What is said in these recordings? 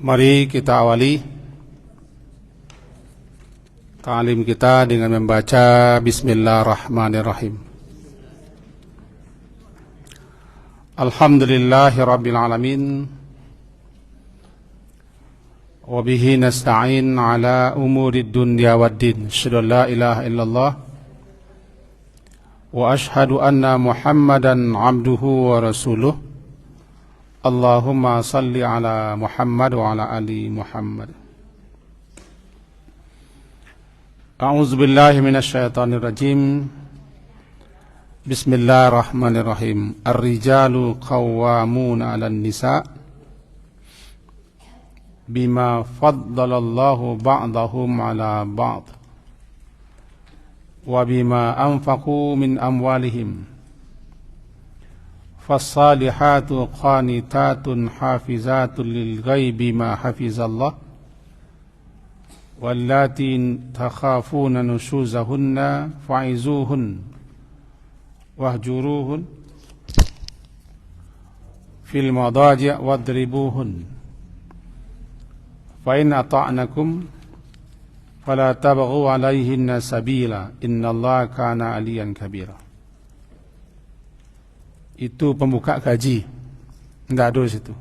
Mari kita awali ta'lim kita dengan membaca Bismillahirrahmanirrahim. Alhamdulillahi Rabbil Alamin. Wabihi nasta'in ala umuri dunya waddin. Asyhadu an la ilaha illallah wa ashhadu anna Muhammadan abduhu wa rasuluh. Allahumma salli ala Muhammad wa ala ali Muhammad. A'udzu billahi minasy syaithanir rajim. Bismillahirrahmanirrahim. Ar-rijalu qawwamuna 'alan nisa' bima faddalallahu ba'dahum 'ala ba'd wa bima anfaqu min amwalihim. Fassalihatu qanitatun hafizatun lil ghaibi ma hafizallah wallati takhafuna nushuzahunna fa'izuhun wahjuruhun fil madaji' wadribuhun fa in ata'nakum fala tabghu 'alayhinna sabila innallaha kana 'aliyan kabira. Itu pembuka gaji. Enggak ada di situ.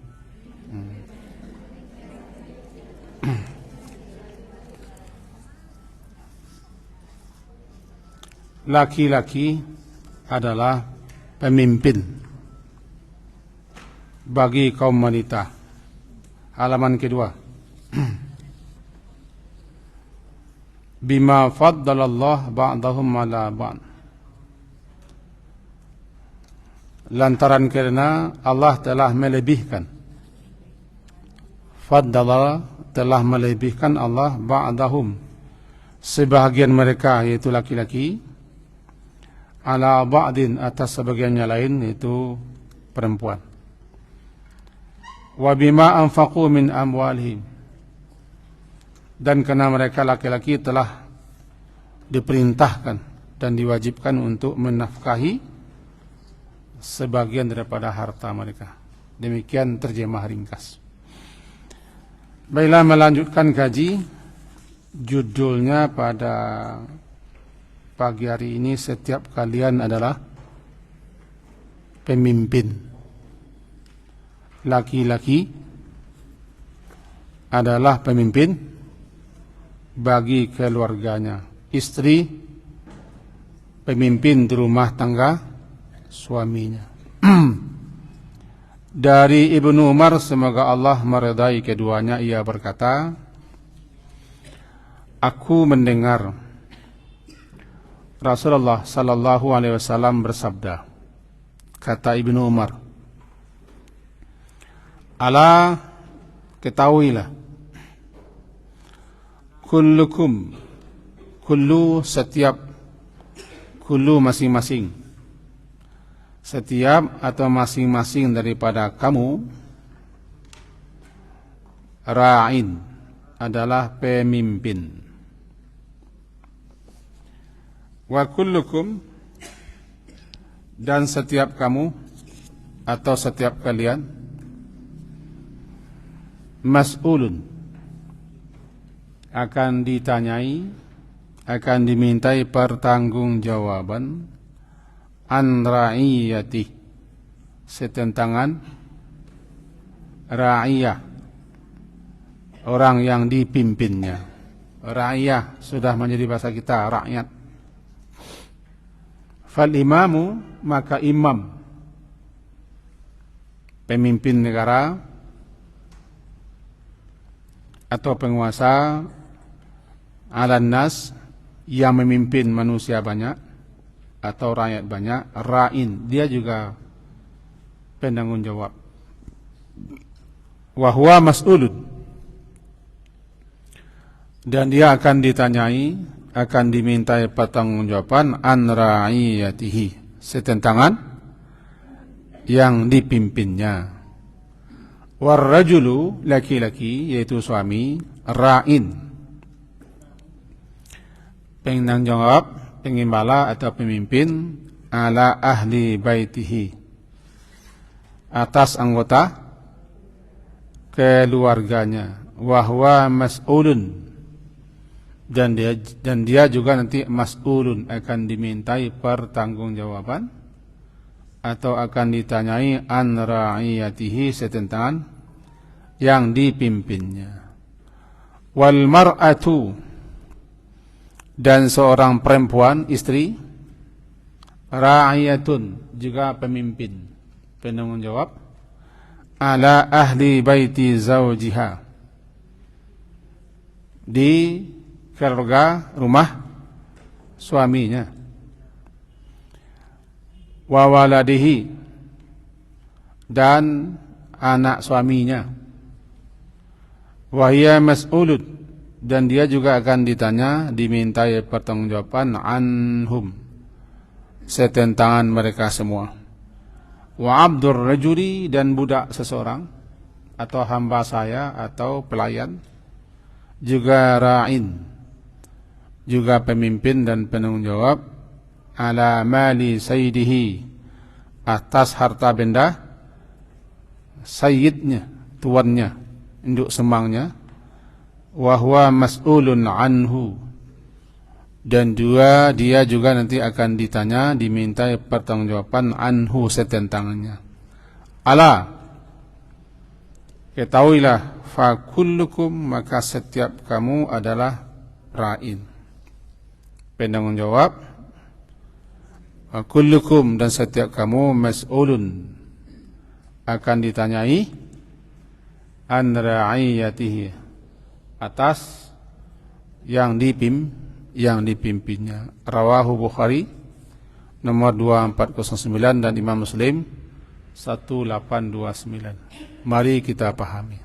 Laki-laki adalah pemimpin bagi kaum wanita. Halaman kedua. Bima faddalallahu ba'dahum 'ala ba'd. Lantaran kerana Allah telah melebihkan, faddala telah melebihkan Allah ba'dahum sebahagian mereka yaitu laki-laki, ala ba'din atas sebagiannya lain yaitu perempuan. Wa bima anfaqu min amwalihim, dan karena mereka laki-laki telah diperintahkan dan diwajibkan untuk menafkahi sebagian daripada harta mereka. Demikian terjemah ringkas. Baiklah, melanjutkan kaji. Judulnya pada pagi hari ini, setiap kalian adalah pemimpin. Laki-laki adalah pemimpin bagi keluarganya. Istri pemimpin di rumah tangga suaminya. Dari Ibnu Umar, semoga Allah meridai keduanya, ia berkata, aku mendengar Rasulullah sallallahu alaihi wasallam bersabda. Kata Ibnu Umar, ala, ketahuilah, kullukum, kullu setiap, kullu masing-masing, setiap atau masing-masing daripada kamu, ra'in adalah pemimpin, wa kullukum, dan setiap kamu atau setiap kalian, mas'ulun, akan ditanyai, akan dimintai pertanggungjawaban, an ra'iyati, setentangan ra'iyah, orang yang dipimpinnya. Ra'iyah sudah menjadi bahasa kita, rakyat. Fal imamu, maka imam, pemimpin negara atau penguasa, alan nas, yang memimpin manusia banyak atau rakyat banyak, ra'in, dia juga penanggung jawab. Wa huwa mas'ulun, dan dia akan ditanyai, akan dimintai pertanggungjawaban, an ra'iyatihi, setentangan yang dipimpinnya. War rajulu, laki-laki yaitu suami, ra'in, penanggung jawab, pengimbala atau pemimpin, ala ahli baitihi, atas anggota keluarganya, wahwa mas'ulun, dan dia juga nanti mas'ulun, akan dimintai pertanggungjawaban atau akan ditanyai an ra'iyatihi, tentang yang dipimpinnya. Wal mar'atu, dan seorang perempuan, istri, ra'iyatun, juga pemimpin, penanggung jawab, ala ahli baiti zawjiha, di keluarga rumah suaminya, wa waladihi, dan anak suaminya, wa hiya mas'ulun, dan dia juga akan ditanya, dimintai pertanggungjawaban anhum, setentangan mereka semua. Wa abdur rajuli, dan budak seseorang atau hamba saya atau pelayan, juga ra'in, juga pemimpin dan penanggung jawab, ala mali sayyidihi, atas harta benda sayyidnya, tuannya, induk semangnya, wa huwa mas'ulun anhu, dan juga dia juga nanti akan ditanya, dimintai pertanggungjawaban anhu, setentangannya. Ala, ketahuilah, fa kullukum, maka setiap kamu adalah ra'in, penanggung jawab, fa kullukum, dan setiap kamu mas'ulun, akan ditanyai an ra'iyatihi, atas yang dipimpinnya. Rawahu Bukhari nomor 2409 dan Imam Muslim 1829. Mari kita pahami.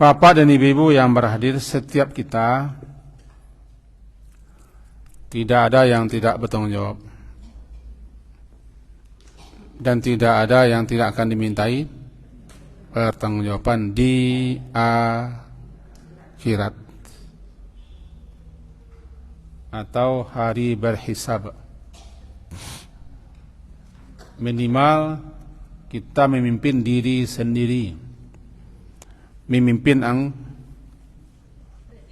Bapak dan ibu-ibu yang berhadir, setiap kita tidak ada yang tidak bertanggung jawab, dan tidak ada yang tidak akan dimintai pertanggungjawaban di akhirat atau hari berhisab. Minimal kita memimpin diri sendiri, memimpin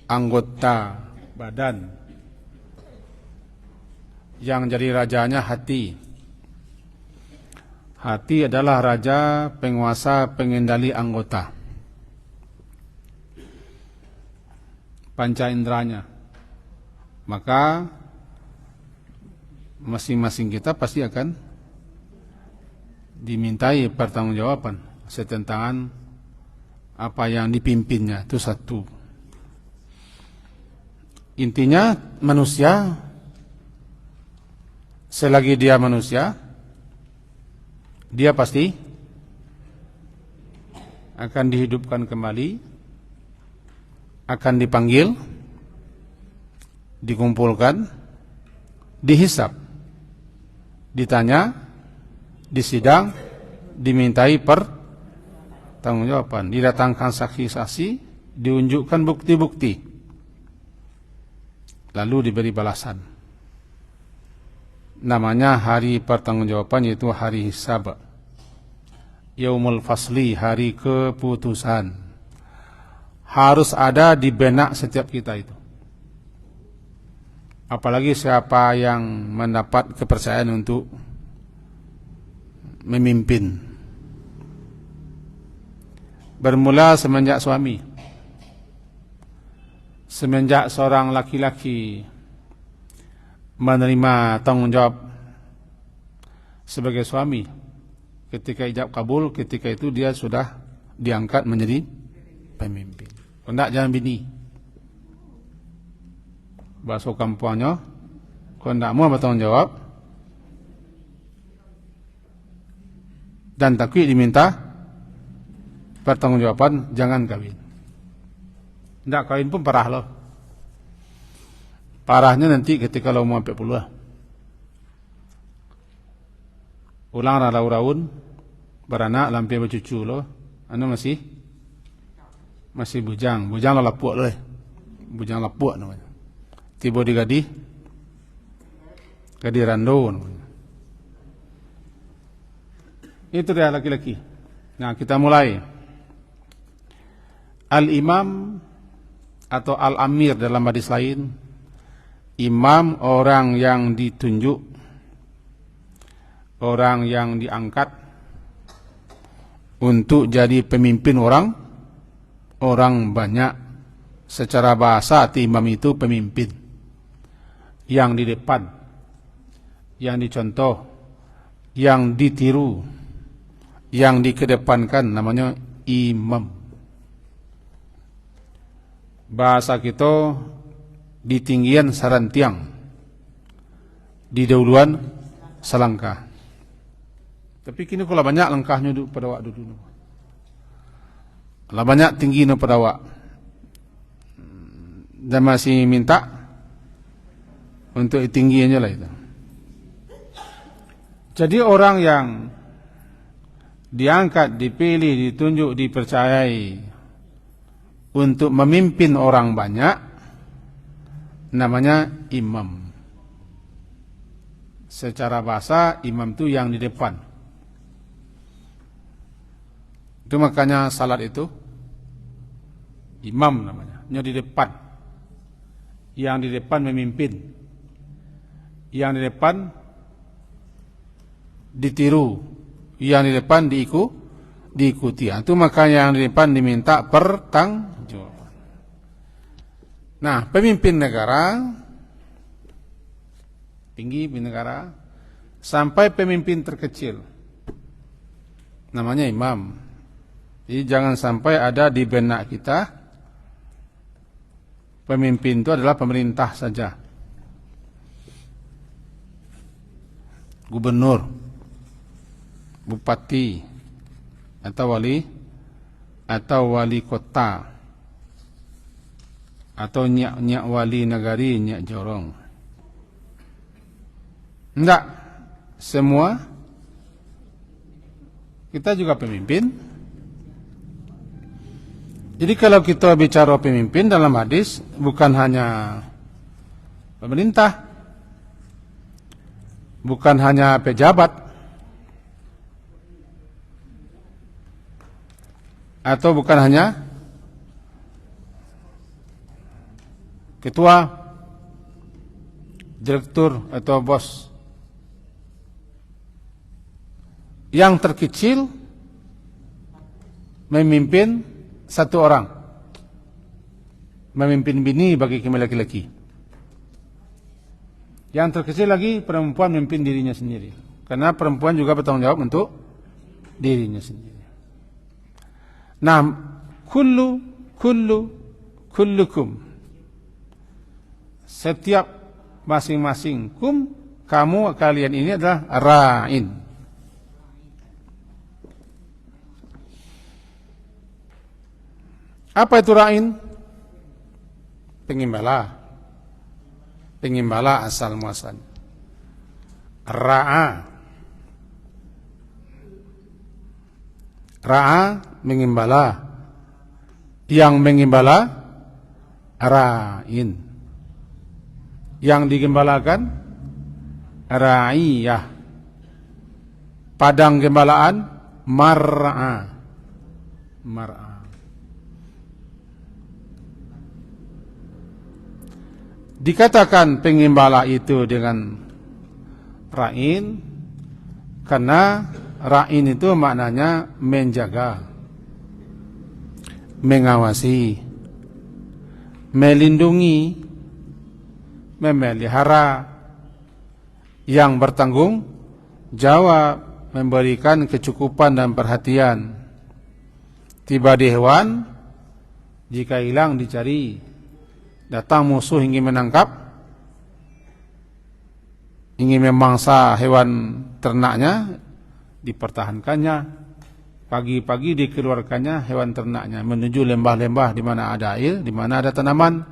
anggota badan, yang jadi rajanya hati. Hati adalah raja, penguasa, pengendali anggota, panca inderanya. Maka masing-masing kita pasti akan dimintai pertanggungjawaban setentangan apa yang dipimpinnya. Itu satu. Intinya manusia, selagi dia manusia, dia pasti akan dihidupkan kembali, akan dipanggil, dikumpulkan, dihisab, ditanya, disidang, dimintai pertanggungjawaban, didatangkan saksi-saksi, diunjukkan bukti-bukti, lalu diberi balasan. Namanya hari pertanggungjawaban, yaitu hari hisab, yaumul fasli, hari keputusan. Harus ada di benak setiap kita itu. Apalagi siapa yang mendapat kepercayaan untuk memimpin. Bermula semenjak suami. Semenjak seorang laki-laki menerima tanggung jawab sebagai suami, ketika ijab kabul, ketika itu dia sudah diangkat menjadi pemimpin. Hendak jangan bini, bahasa kampungnya, kalau tidak mau bertanggung jawab dan takut diminta pertanggungjawaban, jangan kawin. Tidak kawin pun parah loh. Parahnya nanti ketika lo mau 40, ulang raun beranak lampai bercucu lo, anu masih bujang lo lapuak lo, bujang lapuak namanya. Tiba di gadi rando namanya. Itu dia laki-laki. Nah, kita mulai. Al-imam atau al-amir dalam hadis lain, imam orang yang ditunjuk, orang yang diangkat untuk jadi pemimpin orang banyak. Secara bahasa arti imam itu pemimpin yang di depan, yang dicontoh, yang ditiru, yang dikedepankan, namanya imam. Bahasa kita di tinggian sarantiang, di dahuluan selangkah. Tapi kini kalau banyak langkahnya pada waktu dulu. Kalau banyak tinggi pada wak. Dan masih minta untuk tingginya lah itu. Jadi orang yang diangkat, dipilih, ditunjuk, dipercayai untuk memimpin orang banyak, namanya imam. Secara bahasa, imam itu yang di depan. Itu makanya salat itu imam namanya, yang di depan. Yang di depan memimpin. Yang di depan ditiru. Yang di depan diikuti. Itu makanya yang di depan diminta pertanggungjawaban. Nah, pemimpin negara, tinggi negara, sampai pemimpin terkecil, namanya imam. Jadi jangan sampai ada di benak kita pemimpin itu adalah pemerintah saja, gubernur, bupati, atau wali kota, atau nyak wali negari, nyak jorong. Enggak, semua kita juga pemimpin. Jadi kalau kita bicara pemimpin dalam hadis, bukan hanya pemerintah, bukan hanya pejabat, atau bukan hanya ketua, direktur, atau bos. Yang terkecil memimpin satu orang, memimpin bini bagi kami laki-laki. Yang terkecil lagi perempuan memimpin dirinya sendiri, karena perempuan juga bertanggung jawab untuk dirinya sendiri. Nah, kullukum, setiap masing-masing, kamu, kalian ini adalah ra'in. Apa itu ra'in? Penggembala. Penggembala asal muasal. Ra'a. Ra'a menggembala. Yang menggembala ra'in. Yang digembalakan ra'iyah. Padang gembalaan mar'a. Mar'a. Dikatakan penggembala itu dengan ra'in karena ra'in itu maknanya menjaga, mengawasi, melindungi, memelihara, yang bertanggung jawab, memberikan kecukupan dan perhatian. Tiba di hewan, jika hilang dicari. Datang musuh ingin menangkap, ingin memangsa hewan ternaknya, dipertahankannya. Pagi-pagi dikeluarkannya hewan ternaknya menuju lembah-lembah di mana ada air, di mana ada tanaman.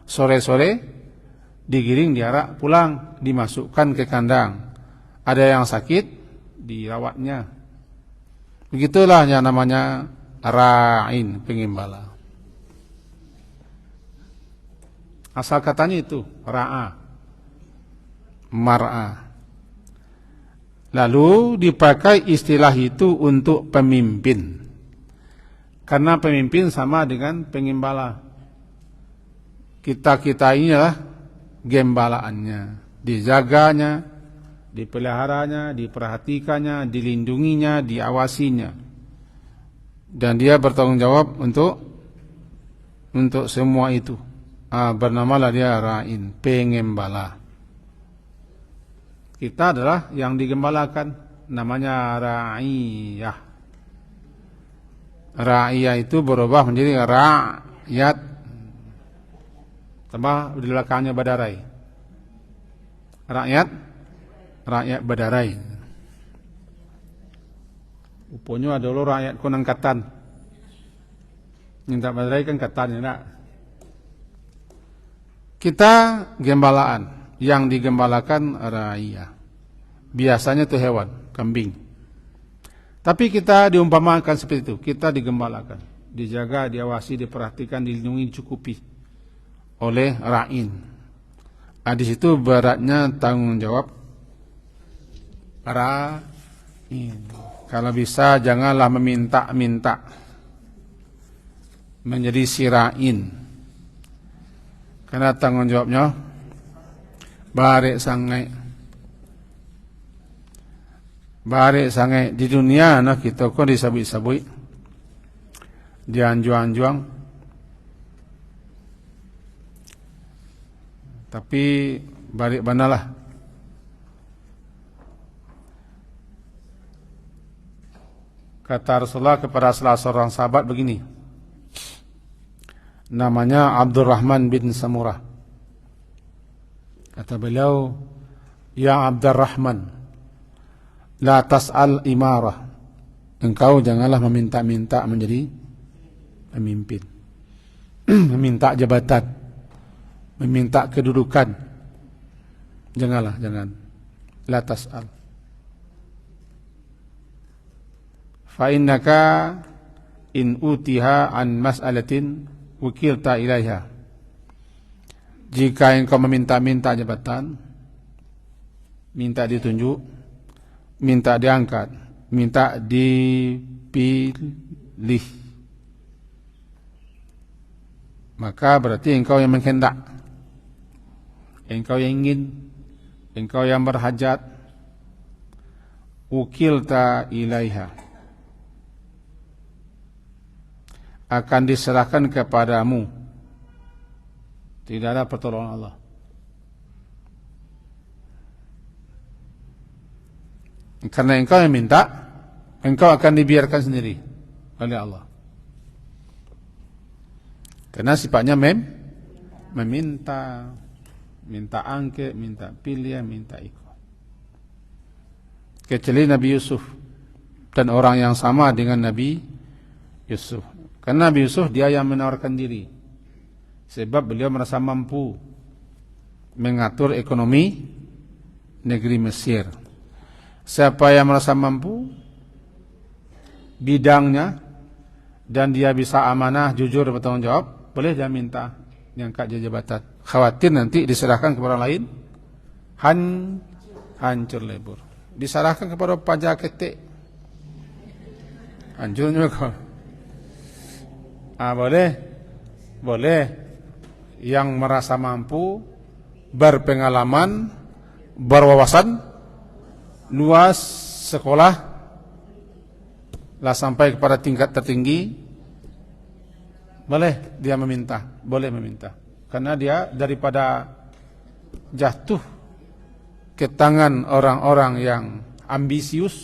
Sore-sore digiring, diarak pulang, dimasukkan ke kandang. Ada yang sakit, dirawatnya. Begitulah yang namanya ra'in, penggembala. Asal katanya itu ra'a, mar'a. Lalu dipakai istilah itu untuk pemimpin. Karena pemimpin sama dengan penggembala. Kita-kita inilah gembalaannya. Dijaganya, dipeliharanya, diperhatikannya, dilindunginya, diawasinya. Dan dia bertanggung jawab untuk semua itu. Bernamalah dia ra'in, pengembala. Kita adalah yang digembalakan, namanya ra'iyah. Ra'iyah itu berubah menjadi rakyat. Tambah di belakangnya badarai. Rakyat badarai. Rupanya ada lo rakyat konang katan. Minta badarai kan katan, enggak? Kita gembalaan, yang digembalakan ra'iyah. Biasanya itu hewan, kambing. Tapi kita diumpamakan seperti itu, kita digembalakan, dijaga, diawasi, diperhatikan, dilindungi, dicukupi oleh ra'in. Di situ beratnya tanggung jawab ra'in. Kalau bisa janganlah meminta-minta menjadi si ra'in. Karena tanggung jawabnya barek sangai di dunia nah kita kok disabui-sabui, dianjuang-anjuang, tapi balik banalah. Kata Rasulullah kepada salah seorang sahabat begini, namanya Abdurrahman bin Samurah. Kata beliau, ya Abdurrahman, la tas'al imarah. Engkau janganlah meminta-minta menjadi pemimpin. Meminta jabatan, meminta kedudukan. Jangan. La tas'al. Fa innaka in utiha an mas'alatin wukilta ilaiha. Jika engkau meminta-minta jabatan, minta ditunjuk, minta diangkat, minta dipilih, maka berarti engkau yang menghendak, engkau yang ingin, engkau yang berhajat. Ukilta ilaiha, akan diserahkan kepadamu. Tidak ada pertolongan Allah. Karena engkau yang minta, engkau akan dibiarkan sendiri oleh Allah. Karena sifatnya meminta, minta angke, minta pilih, minta ikut. Kecuali Nabi Yusuf dan orang yang sama dengan Nabi Yusuf. Karena Nabi Yusuf dia yang menawarkan diri. Sebab beliau merasa mampu mengatur ekonomi negeri Mesir. Siapa yang merasa mampu bidangnya dan dia bisa amanah, jujur, bertanggung jawab, boleh dia minta diangkat jabatan. Khawatir nanti diserahkan kepada orang lain, hancur lebur. Diserahkan kepada pajak ketik, hancur juga. Boleh. Yang merasa mampu, berpengalaman, berwawasan luas, sekolah lah sampai kepada tingkat tertinggi, boleh dia boleh meminta. Karena dia daripada jatuh ke tangan orang-orang yang ambisius,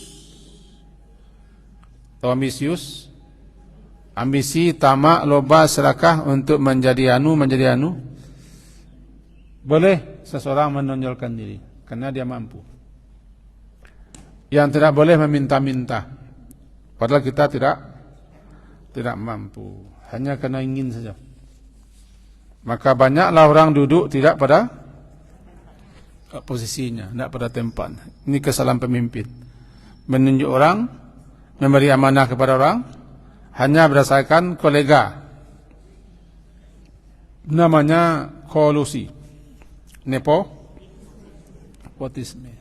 ambisi, tamak, loba, serakah untuk menjadi anu. Boleh seseorang menonjolkan diri karena dia mampu. Yang tidak boleh meminta-minta, padahal kita tidak mampu, hanya karena ingin saja. Maka banyaklah orang duduk tidak pada posisinya, tidak pada tempat. Ini kesalahan pemimpin. Menunjuk orang, memberi amanah kepada orang hanya berdasarkan kolega. Namanya kolusi, nepotisme.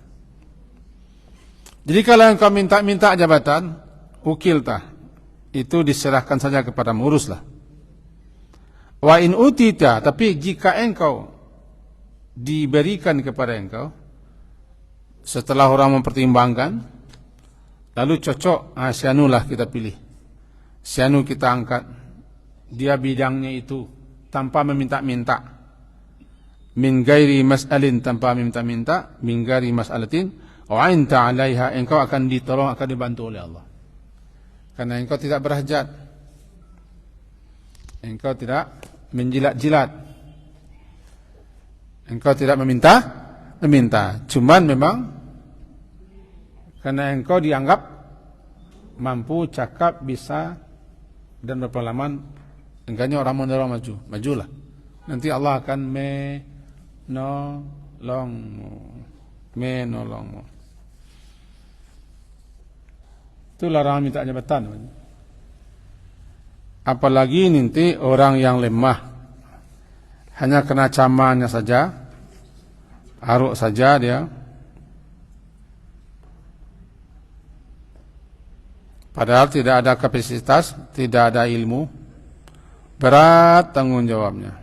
Jadi kalau engkau minta jabatan, ukiltah, itu diserahkan saja kepada uruslah. Wa in utita, tapi jika engkau diberikan kepada engkau, setelah orang mempertimbangkan, lalu cocok, si anulah kita pilih, si anu kita angkat, dia bidangnya itu, tanpa meminta-minta, min gairi mas'alin, tanpa minta-minta, min gairi mas'alatin, wa anta 'alaiha, engkau akan ditolong, akan dibantu oleh Allah. Karena engkau tidak berhajat, engkau tidak menjilat-jilat, engkau tidak meminta, cuman memang karena engkau dianggap mampu, cakap, bisa, dan berpengalaman, engkaunya orang majulah. Nanti Allah akan menolongmu. Itu larangan minta jabatan. Apalagi nanti orang yang lemah, hanya kena camannya saja, aruk saja dia, padahal tidak ada kapasitas, tidak ada ilmu, berat tanggung jawabnya.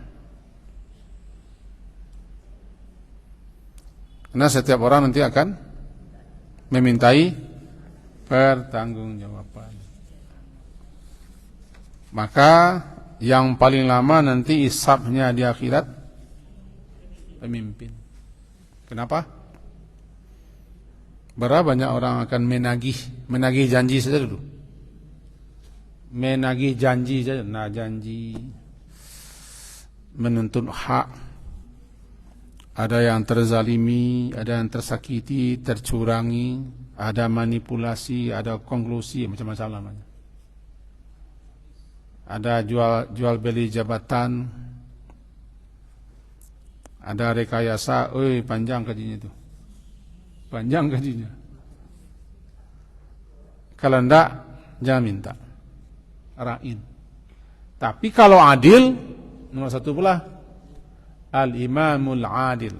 Karena setiap orang nanti akan memintai pertanggungjawaban. Maka yang paling lama nanti hisabnya di akhirat pemimpin. Kenapa? Berapa banyak orang akan menagih janji saja dulu. Menagih janji saja, janji menuntut hak. Ada yang terzalimi, ada yang tersakiti, tercurangi, ada manipulasi, ada konklusi, macam-macam namanya. Ada jual beli jabatan, ada rekayasa, panjang gajinya itu. Panjang gajinya. Kalau enggak, jangan minta. Ra'in. Tapi kalau adil, nomor satu pula, al-imamul adil.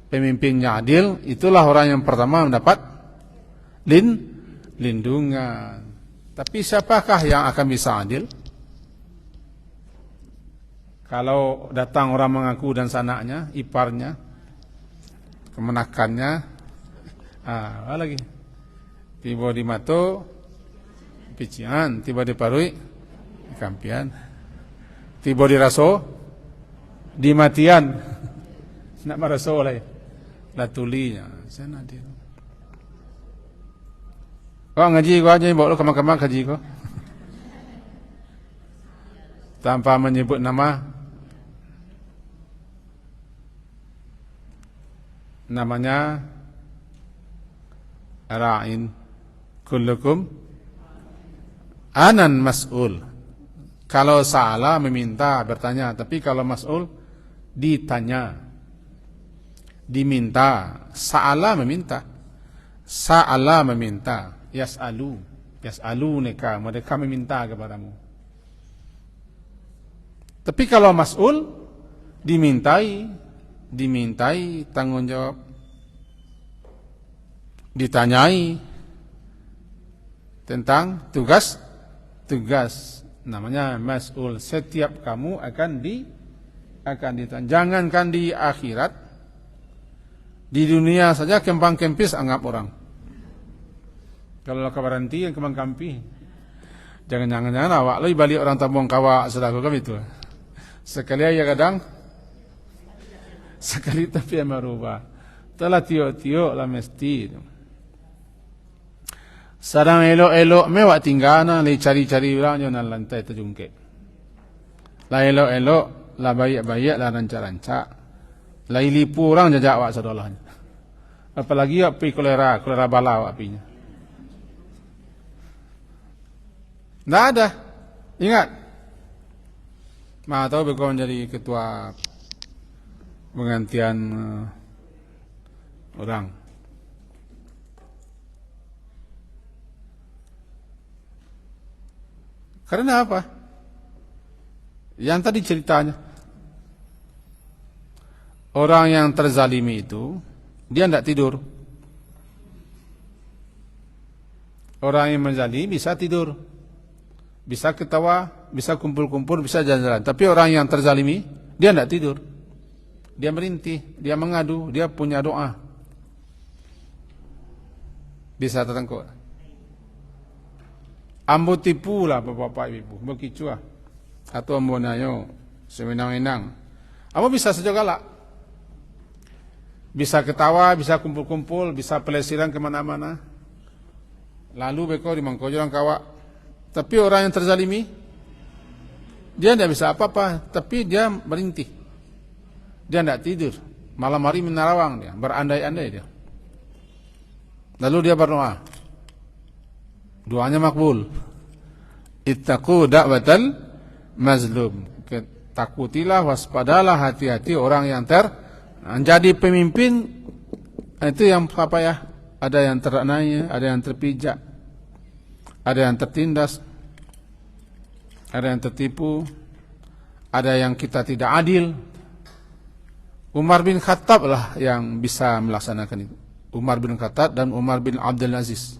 Pemimpinnya adil, itulah orang yang pertama mendapat lindungan. Tapi siapakah yang akan bisa adil? Kalau datang orang mengaku dan sanaknya, iparnya, kemenakannya, apa lagi? Tiba di mato, pician, tiba di parui, kampian, tiba di raso, di matian, nak maraso lah, latulinya, sana dia. Oh ngaji gua aja, bawa lu kemang-kemang ngaji gua, tanpa menyebut nama. Namanya ra'in, kullukum anan mas'ul. Kalau salah meminta, bertanya, tapi kalau mas'ul ditanya, diminta. Sa'ala meminta, sa'ala meminta, yas'aluneka, mereka meminta kepadamu. Tapi kalau mas'ul dimintai tanggung jawab, ditanyai tentang tugas, namanya mas'ul. Setiap kamu akan ditanya. Jangankan di akhirat, di dunia saja kempang-kempis anggap orang. Kalau kabaranti yang kempang-kampi, jangan awak lo balik orang tambung kawak sedako kami itu. Sekali aja kadang, sekali tapi yang merubah. Telah tiok-tiok lah mesti. Sarang elok-elok mewak tinggana, li cari-cari orang yang lantai terjungkit. Lah elok-elok, lah baik-baik, lah rancak-rancak. Lah ilipu orang jajak awak sadolahnya. Apalagi awak pergi kolera bala awak pinya. Tidak ada. Ingat. Tahu kau menjadi ketua penggantian orang. Karena apa? Yang tadi ceritanya, orang yang terzalimi itu dia tidak tidur. Orang yang menzalimi bisa tidur, bisa ketawa, bisa kumpul-kumpul, bisa jalan-jalan. Tapi orang yang terzalimi, dia tidak tidur. Dia merintih, dia mengadu, dia punya doa. Bisa tertengkuk. Ambo tipu lah bapak ibu, begitu lah. Atau ambo nayo, semenang-menang. Ambo bisa saja galak. Bisa ketawa, bisa kumpul-kumpul, bisa pelesiran kemana-mana. Lalu beko di mangkojoran kawak. Tapi orang yang terzalimi, dia tidak bisa apa-apa, tapi dia merintih. Dia tidak tidur. Malam hari menerawang dia, berandai-andai dia. Lalu dia berdoa. Doanya makbul. Ittaqu da'watal mazlum. Takutilah, waspadalah, hati-hati orang yang menjadi pemimpin. Itu yang apa ya? Ada yang teraniaya, ada yang terpijak, ada yang tertindas, ada yang tertipu, ada yang kita tidak adil. Umar bin Khattab lah yang bisa melaksanakan itu. Umar bin Khattab dan Umar bin Abdul Aziz.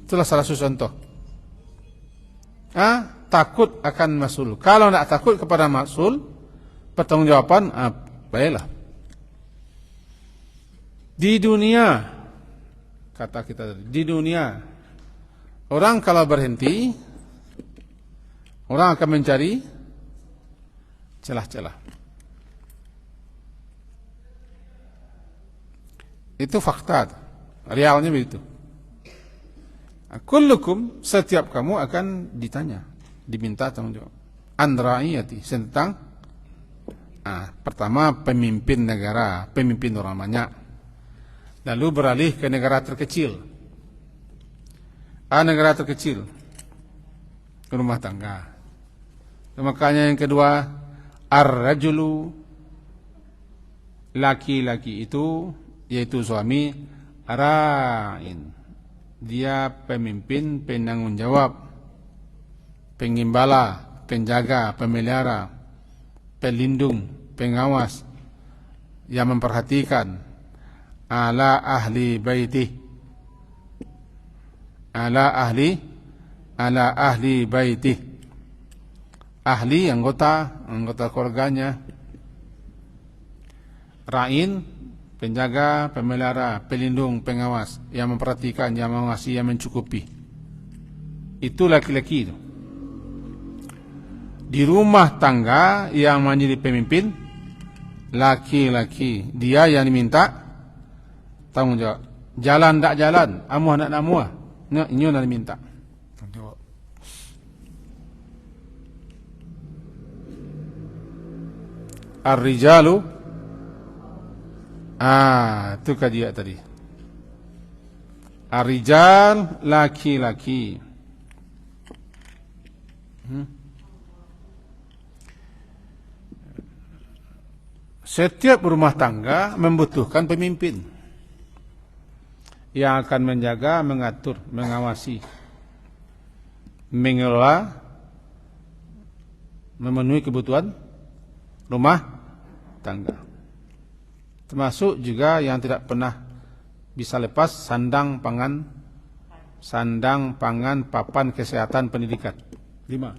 Itulah salah satu contoh. Takut akan masul. Kalau tidak takut kepada masul, pertanggungjawaban baiklah. Di dunia, kata kita tadi, di dunia, orang kalau berhenti, orang akan mencari celah-celah. Itu fakta, realnya begitu. Kullukum, setiap kamu akan ditanya, diminta tanggung jawab. An ra'iyati, tentang pertama pemimpin negara, pemimpin orang banyak. Lalu beralih ke negara terkecil. Negara terkecil, rumah tangga. Makanya yang kedua, ar-rajulu, laki-laki itu, yaitu suami, ra'in, dia pemimpin, penanggung jawab, pengimbala, penjaga, pemelihara, pelindung, pengawas, yang memperhatikan ala ahli baiti, ala ahli baiti, ahli anggota keluarganya. Ra'in, penjaga, pemelihara, pelindung, pengawas, yang memperhatikan, yang mengawasi, yang mencukupi. Itu laki-laki itu. Di rumah tangga yang menjadi pemimpin, laki-laki, dia yang diminta tanggung jawab. Jalan tak jalan, amuah nak amuah, ini yang diminta tanggung jawab. Ar-rijalu, itu kajian tadi. Ar-rijal, laki-laki. Setiap rumah tangga membutuhkan pemimpin yang akan menjaga, mengatur, mengawasi, mengelola, memenuhi kebutuhan rumah tangga. Termasuk juga yang tidak pernah bisa lepas sandang, pangan, papan, kesehatan, pendidikan. 5.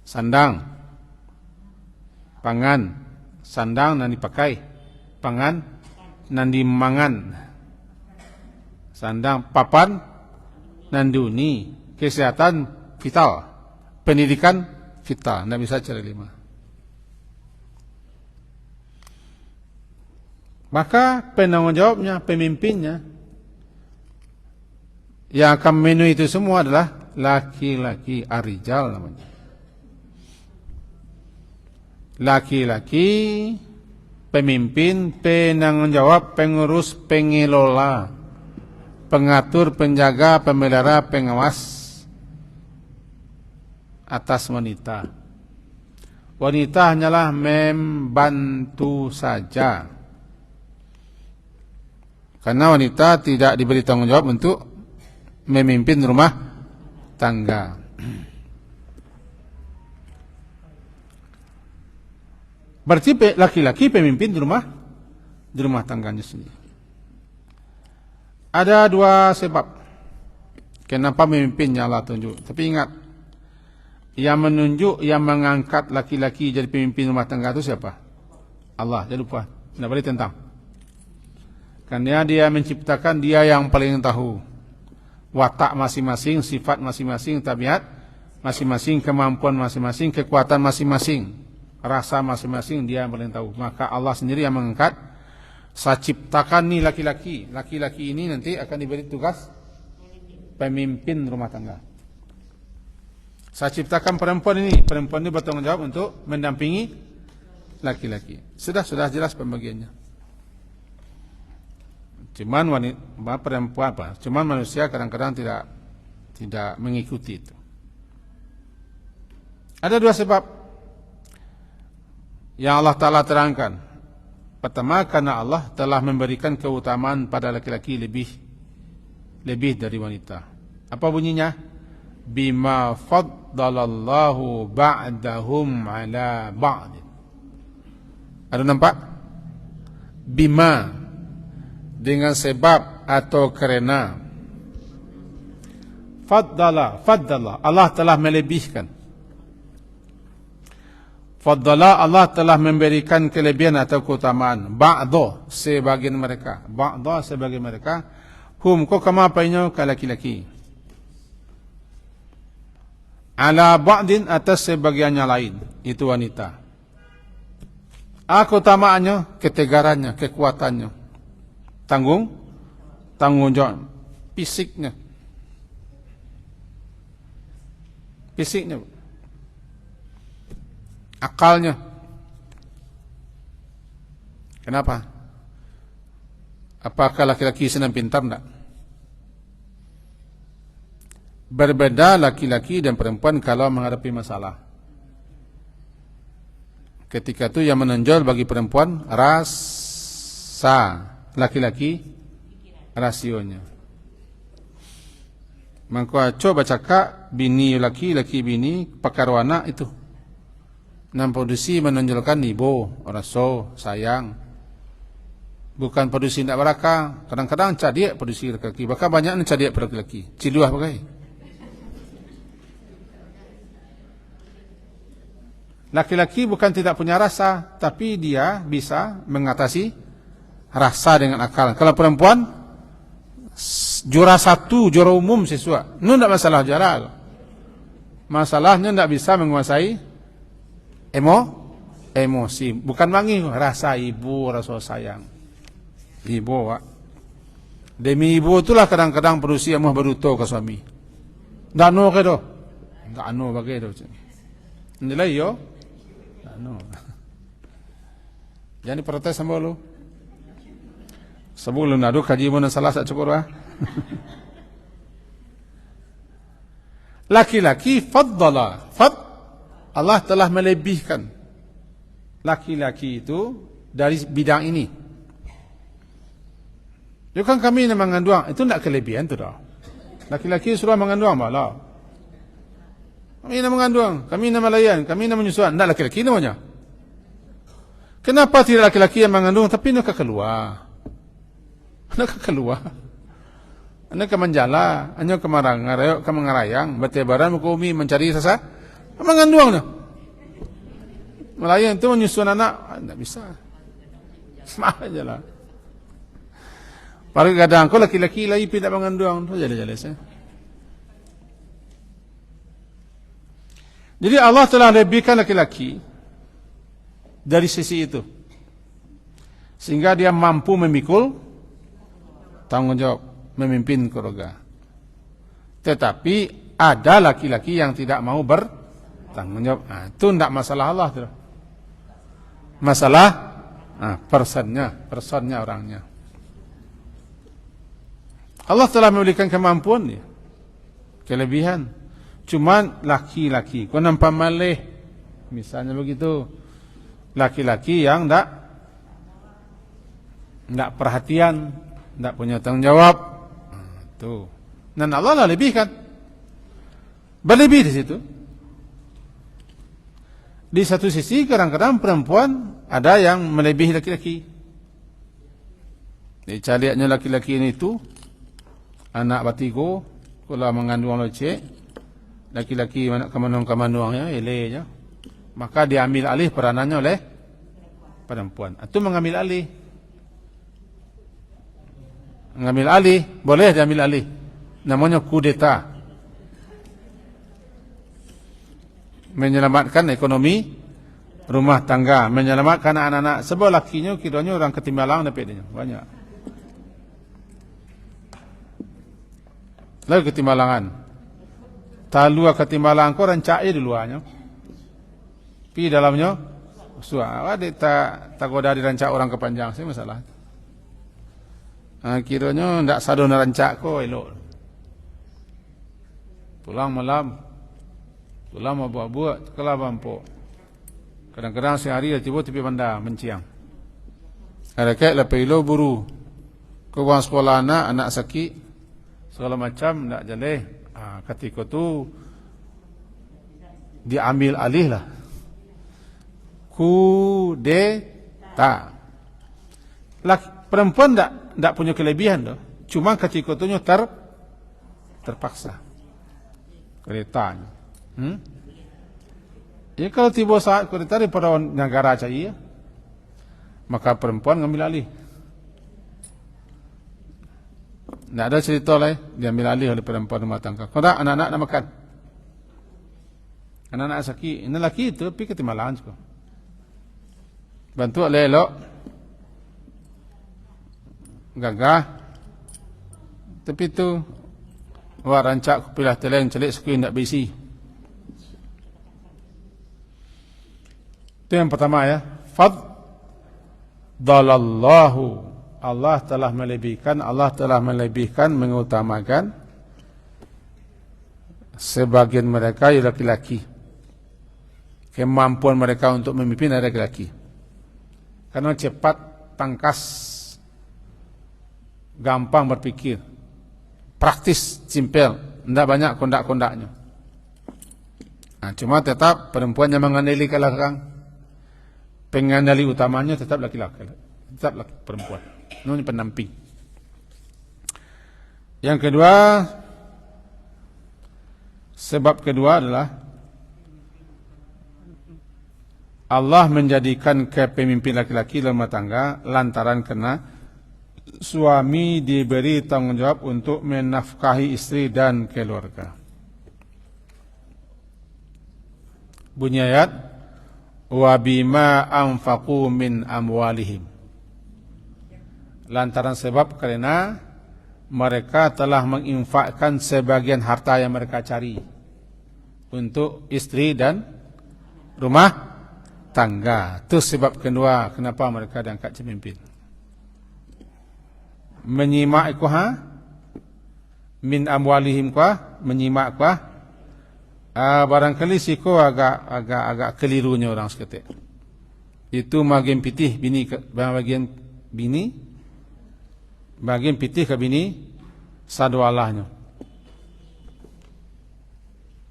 Sandang, pangan, sandang nan dipakai, pangan nan dimangan, sandang, papan nan dihuni, kesehatan vital, pendidikan vital. Tidak bisa cari 5. Maka penanggung jawabnya, pemimpinnya yang akan memenuhi itu semua adalah laki-laki, ar-rijal namanya. Laki-laki, pemimpin, penanggung jawab, pengurus, pengelola, pengatur, penjaga, pemelihara, pengawas atas wanita. Wanita hanyalah membantu saja, karena wanita tidak diberi tanggung jawab untuk memimpin rumah tangga. Berarti laki-laki pemimpin rumah di rumah tangganya sendiri. Ada dua sebab kenapa pemimpinnya Allah tunjuk. Tapi ingat, yang menunjuk, yang mengangkat laki-laki jadi pemimpin rumah tangga itu siapa? Allah. Jangan lupa, tidak boleh tentang. Karena dia menciptakan, dia yang paling tahu watak masing-masing, sifat masing-masing, tabiat masing-masing, kemampuan masing-masing, kekuatan masing-masing, rasa masing-masing, dia yang paling tahu. Maka Allah sendiri yang mengangkat. Saya ciptakan nih laki-laki. Laki-laki ini nanti akan diberi tugas pemimpin rumah tangga. Saya ciptakan perempuan ini. Perempuan ini bertanggung jawab untuk mendampingi laki-laki. Sudah jelas pembagiannya. Cuman wanita, perempuan apa? Cuman manusia kadang-kadang tidak mengikuti itu. Ada dua sebab yang Allah Ta'ala terangkan. Pertama, karena Allah telah memberikan keutamaan pada laki-laki lebih dari wanita. Apa bunyinya? Bima faddalallahu ba'dahum ala ba'd. Ada nampak? Bima, dengan sebab atau kerana. Faddala, Allah telah melebihkan. Faddala, Allah telah memberikan kelebihan atau keutamaan. Ba'do, sebagian mereka. Ba'do, sebagian mereka. Hum, ko kama painyo ka laki-laki. Ala ba'din, atas sebagiannya lain. Itu wanita. Keutamaannya, ketegarannya, kekuatannya. Tanggung jawab. Fisiknya. Akalnya. Kenapa? Apakah laki-laki senang pintar? Tidak. Berbeda laki-laki dan perempuan kalau menghadapi masalah. Ketika itu yang menonjol bagi perempuan rasa, laki-laki rasionya. Maka coba cakap bini laki bini pakarwana itu. Nam produksi menonjolkan ibu, raso, sayang. Bukan produksi tidak beraka. Kadang-kadang cadik produksi laki-laki. Bahkan banyak yang cadik laki-laki. Ciluah pakai. Laki-laki bukan tidak punya rasa, tapi dia bisa mengatasi rasa dengan akal. Kalau perempuan, juara umum siswa. Itu tidak masalah juara. Masalahnya tidak bisa menguasai emosi. Bukan mangi, rasa ibu, rasa sayang. Ibu, Pak. Demi ibu itulah kadang-kadang produksi yang berutuh ke suami. Tak no ke do? Tak no bagai do. Inilah yo. Tak no. Jangan diprotes sama lu. Sebelum nadu kaji mana salah sak cukur lah. Laki-laki faddala. Allah telah melebihkan laki-laki itu dari bidang ini. Itu kan kami yang mengandung, itu tidak kelebihan tu dah. Laki-laki suruh mengandung malah. Kami yang mengandung, kami yang melayan, kami yang menyusuan. Tidak laki-laki namanya. Kenapa tidak laki-laki yang mengandung tapi nak keluar? Nak keluar. Anak ke menjala, anak ke mengarayang, bertebaran muka umi mencari sasa. Mengandung dah. Melayan itu menyusun anak, tidak bisa. Semah aja lah. Baru kadang kau laki-laki lagi tidak mengandung, tu jelas-jelas. Jadi Allah telah lebihkan laki-laki dari sisi itu, sehingga dia mampu memikul tanggung jawab, memimpin keluarga. Tetapi ada laki-laki yang tidak mau bertanggung jawab. Itu tidak masalah Allah tu. Masalah personnya orangnya. Allah telah memberikan kemampuan dia, kelebihan. Cuman laki-laki, kau nampak malih, misalnya begitu, laki-laki yang tidak perhatian, tidak punya tanggung jawab, tuh. Dan Allah lah lebihkan, berlebih di situ. Di satu sisi kadang-kadang perempuan ada yang melebihi laki-laki. Caliaknya laki-laki ini tu anak batigo, kula mengandung lecek, laki-laki kamanung-kamanungnya, elehnya, maka diambil alih peranannya oleh perempuan. Itu mengambil alih. Mengambil alih, boleh diambil alih. Namanya kudeta. Menyelamatkan ekonomi rumah tangga, menyelamatkan anak-anak. Sebab lakinya kiranya orang ketimbalan dapat dia banyak. Lalu ketimbalangan. Talua ketimbalan ko rancai di luarnya. Pi dalamnya suara dia tak goda dirancak orang kepanjang sih masalah. Kiranya ndak sado nerancak ko elok. Pulang malam. Pulang buat-buat kelah bampo. Kadang-kadang sehari dah tiba-tiba banda menciang. Ada kek lepas ilo buru. Kau buang sekolah anak sakit. Segala macam tak jaleh. Ketika tu diambil alih lah. Kudeta. Perempuan tak punya kelebihan dah. Cuma ketika tu terpaksa. Keretanya. Ya kalau tiba saat kereta daripada negara cahaya, maka perempuan ngambil alih. Tak ada cerita lah, dia ambil alih oleh perempuan rumah tangga. Kalau tak, anak-anak nak makan. Anak-anak sakit. Ini lelaki itu, pergi ke timbalan juga. Bantu elok. Gagah. Tapi itu, wah rancak kupilah teleng, celik sekuin tak bisi. Itu yang pertama ya. Faddalallahu. Allah telah melebihkan, mengutamakan sebagian mereka ialah laki-laki. Kemampuan mereka untuk memimpin adalah laki-laki. Karena cepat, tangkas, gampang berpikir, praktis, simpel, tidak banyak kondak-kondaknya. Cuma tetap perempuan yang mengandali ke belakang, pengandali utamanya tetap laki-laki, tetap perempuan. Ini pendamping. Yang kedua, sebab kedua adalah Allah menjadikan kepemimpin laki-laki dalam rumah tangga lantaran karena suami diberi tanggungjawab untuk menafkahi istri dan keluarga. Bunyi ayat, wa bima anfaqu min amwalihim. Lantaran sebab kerana mereka telah menginfakkan sebagian harta yang mereka cari untuk istri dan rumah tangga. Itu sebab kedua kenapa mereka diangkat pemimpin. Menyimak kuah min amwalihim kuah, menyimak kuah. Barangkali siko agak kelirunya orang seketik. Itu bagian pitih bini bagian bini. Bagian pitih ke bini sadu Allahnya.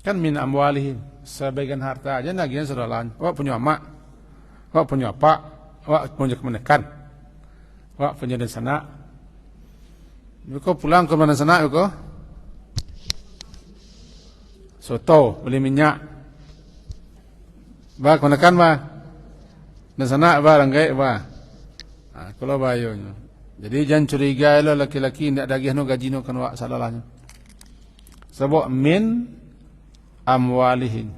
Kan min amwalihim, sebagian harta aja nagihan sadu Allahnya. Wak punya mak, wak punya apa, wak punya kemenekan, wak punya dan sana. Kau pulang ke mana sana kau? Soto, beli minyak. Ba kemenekan ba. Dan sana ba ranggai ba. Kalau bayonya. Jadi jangan curiga lo laki-laki tidak dagih no gaji no kan wak salahnya. Sebab min amwalihin.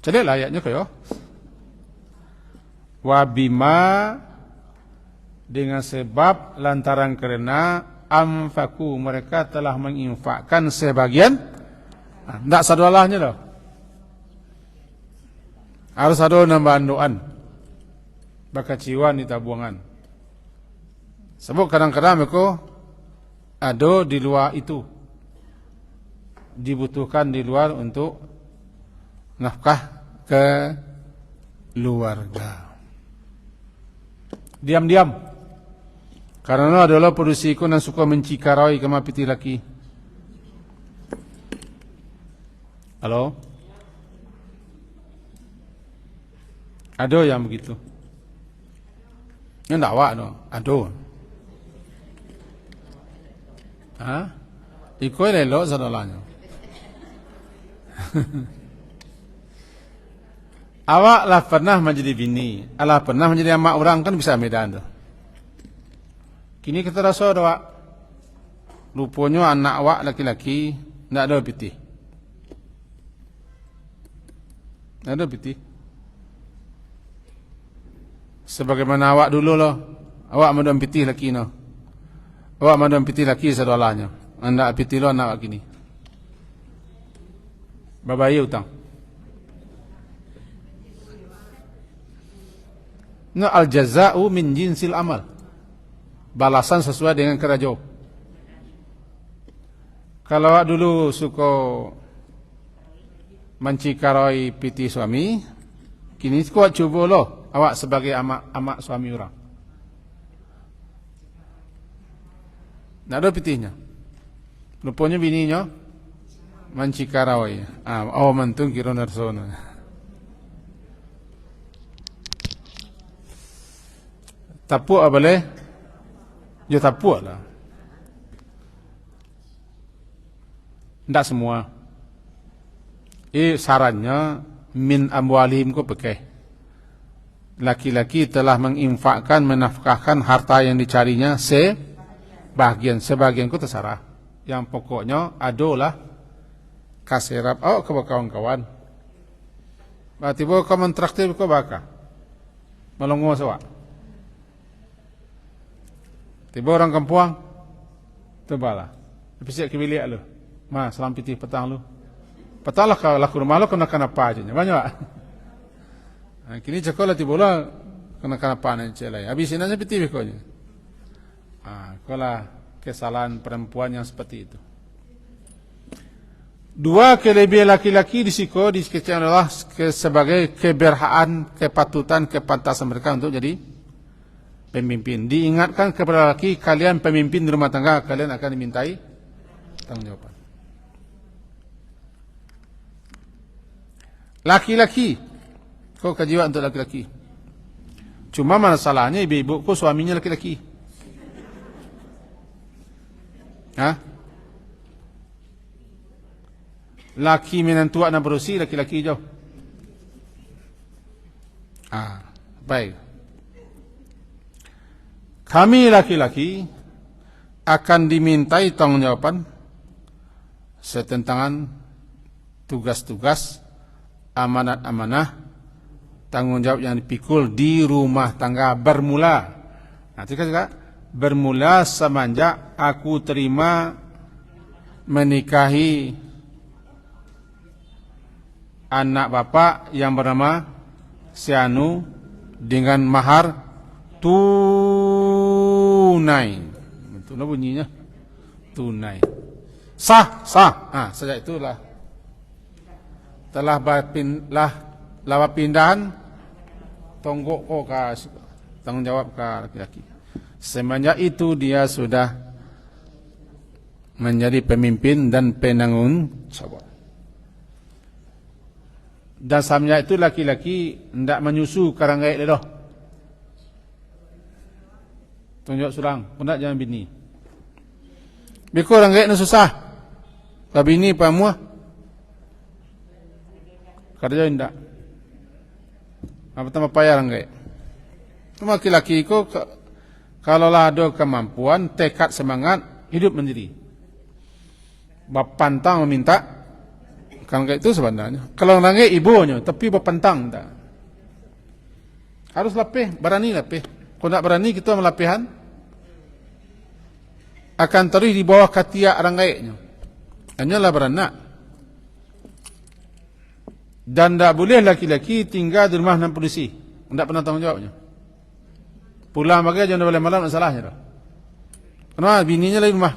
Celiklah ayatnya kayo. Wa bima dengan sebab lantaran kerana amfaku mereka telah menginfakkan sebagian. Tidak sadalahnya loh. Harus ada nambahan doan. Bakal ciwan di tabungan. Sebab kadang-kadang mereka ada di luar itu. Dibutuhkan di luar untuk nafkah keluarga. Diam-diam. Karena adalah produsiku yang suka mencikarai kema piti laki. Halo? Ada yang begitu. Ini tak wak no. Ada. Ha? Ikoi lelok sadolanya. Awaklah pernah menjadi bini, alah pernah menjadi amak orang, kan bisa medan tu. Kini kita rasa awak rupanya anak awak laki-laki nak ada piti. Nak ada piti. Sebagaimana awak dulu loh, awak madam piti laki no. Awak madam piti laki sadolanya. Anda piti lo anak awak kini. Babayi utang. No, al-jaza'u min jinsil amal. Balasan sesuai dengan kerja. Kalau awak dulu suka mencikaroi piti suami, kini kuat cuba loh awak sebagai amak suami orang. Nak ada pitihnya. Rupanya bininya mencikaroi. Oh mantung kira narsona. Tapuk apa boleh? Ya tapuk lah. Tidak semua. Sarannya min amwalihim ko pakai. Laki-laki telah menginfakkan, menafkahkan harta yang dicarinya sebagian ko terserah. Yang pokoknya adalah kasirap ke kawan-kawan. Berarti kau mentraktir kau baka. Melongo sawak. Tiba orang kampuang, tebalah. Tapi siap ke bilik lu. Salam piti petang lu. Petang lah kalau laku rumah lu kena apa aja. Banyak. Kini cakap lah tiba lah kena apa nanti celai. Habisin aja piti bekonya. Kalau kesalahan perempuan yang seperti itu. Dua kelebihan laki-laki disiko dikecam adalah sebagai keberhaan, kepatutan, kepantasan mereka untuk jadi pemimpin. Diingatkan kepada laki, kalian pemimpin di rumah tangga, kalian akan dimintai tanggungjawab. Laki-laki, kau kejiwaan untuk laki-laki. Cuma masalahnya ibu-ibu kau suaminya laki-laki. Laki menantua nak berusi, laki-laki jauh. Baik. Kami laki-laki akan dimintai tanggungjawab setentangan tugas-tugas, amanat-amanah, tanggungjawab yang dipikul di rumah tangga bermula. Nanti kan bermula semenjak aku terima menikahi anak bapak yang bernama Sianu dengan mahar tunai. Itu bunyinya tunai. Sah. Sejak itulah telah lawat pindahan tonggok ke tanggungjawab ke laki-laki. Semenjak itu dia sudah menjadi pemimpin dan penanggung jawab. Dan semenjak itu laki-laki tidak menyusu karanggai ledoh. Tunjuk surang, pendak jangan bini. Biko orang gaya susah. Kalau bini apa muah? Kerja indak. Apa tambah payah orang gaya? Laki-laki ko kalau lah ada kemampuan, tekad, semangat, hidup mandiri. Bapantang meminta, kan gaya itu sebenarnya. Kalau orang gaya ibunya, tapi bapantang tak. Harus lapih, berani lapih. Kalau nak berani kita melapihan akan terus di bawah ketiak orang gaiknya. Hanyalah beranak. Dan tak boleh laki-laki tinggal di rumah dengan polisi. Tak pernah tanggung jawabnya. Pulang pagi jangan boleh malam, masalahnya dah. Kenapa? Bininya di rumah.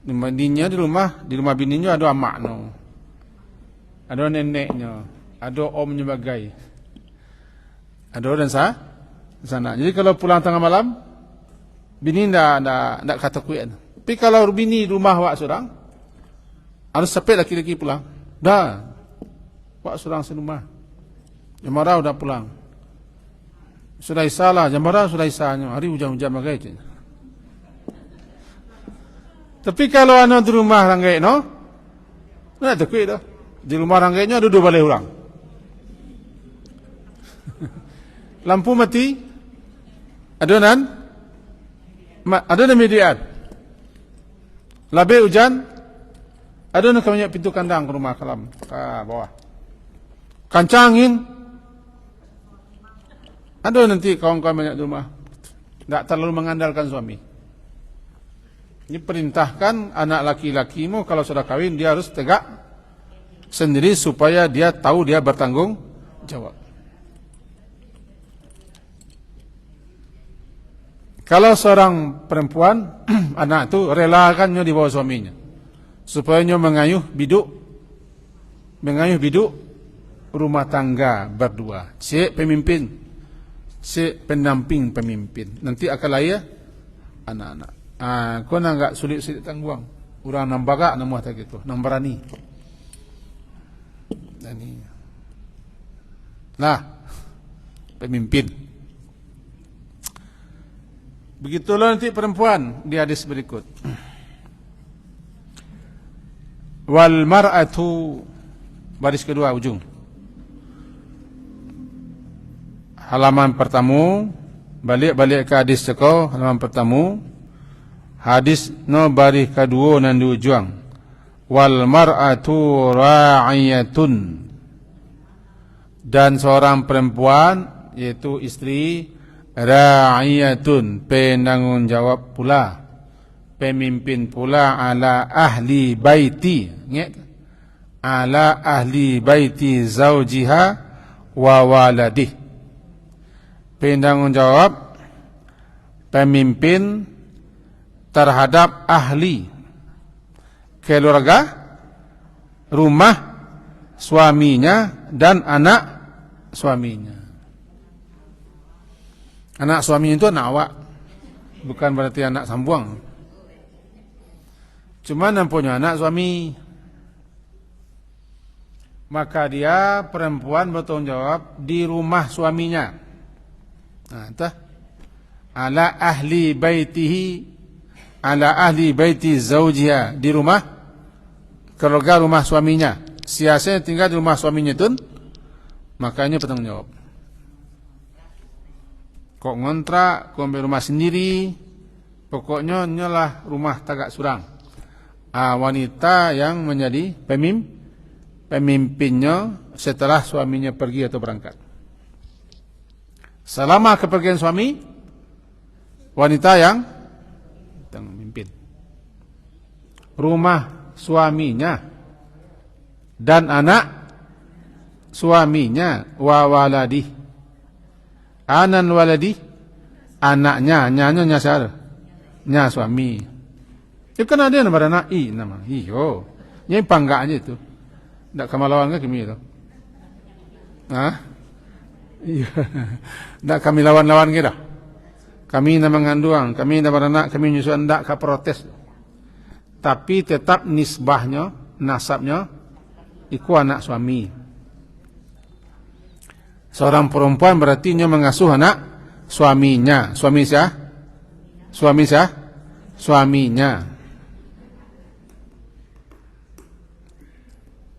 Bininya di rumah bininya ada amaknya, ada neneknya, ada omnya bagai, ada dan sana. Jadi kalau pulang tengah malam, bini tidak kata kuat. Tapi kalau bini rumah wak seorang, harus sampai laki-laki pulang. Dah, wak seorang serumah. Jam marah sudah pulang. Sudah isya lah, jam marah sudah isyanya. Hari hujan-hujan bagai je. Tapi kalau anak di rumah ranggai no, nak tekui dah. Di rumah ranggainya duduk balik orang. Lampu mati, adonan median. Labe hujan, adonan kami pintu kandang ke rumah kalam bawah. Kancang angin, ada nanti kawan-kawan banyak di rumah. Tak terlalu mengandalkan suami. Ini perintahkan anak laki-lakimu kalau sudah kawin dia harus tegak sendiri supaya dia tahu dia bertanggung jawab. Kalau seorang perempuan anak itu relakannya di bawah suaminya supaya mengayuh biduk rumah tangga berdua. Si pemimpin, si pendamping pemimpin. Nanti akan lahir anak-anak. Kau nak enggak sulit-sulit tangguang. Orang nambaga nama tak gitu, nambarani. Ini. Nah, pemimpin. Begitulah nanti perempuan di hadis berikut. Wal mar'atu, baris kedua ujung. Halaman pertama, balik ke hadis ceko, halaman pertama. Hadis no baris kedua nan di ujung. Wal mar'atu ra'iyatun, dan seorang perempuan yaitu istri ra'iyatun, penanggung jawab pula, pemimpin pula ala ahli baiti, ingat ala ahli baiti zaujiha wa waladih, penanggung jawab pemimpin terhadap ahli keluarga, rumah suaminya dan anak suaminya. Anak suaminya itu anak awak, bukan berarti anak sambuang. Cuma nampunya anak suami. Maka dia perempuan bertanggung jawab di rumah suaminya. Nah, entah ala ahli baitihi, ala ahli baiti zaujiha, di rumah keluarga rumah suaminya. Siasanya tinggal di rumah suaminya itu, makanya bertanggung jawab. Kok ngontrak, kok ambil rumah sendiri, pokoknya nyalah rumah tagak surang. Wanita yang menjadi pemimpinnya setelah suaminya pergi atau berangkat. Selama kepergian suami, wanita yang memimpin rumah suaminya dan anak suaminya, wa waladi, anan waladi, anaknya, nya siapa? Nya suami. Itu kan ada nama anak nama. Iyo, yang pangga aja itu. Tak kamalawan ke kami itu? Iya. Tak kami lawan-lawan kita. Kami nama mengandung, kami nama anak, kami nyusuan tak ke protes. Tapi tetap nisbahnya, nasabnya, iku anak suami. Seorang perempuan berarti nya mengasuh anak suaminya. Suami siapa? Suami siapa? Suaminya.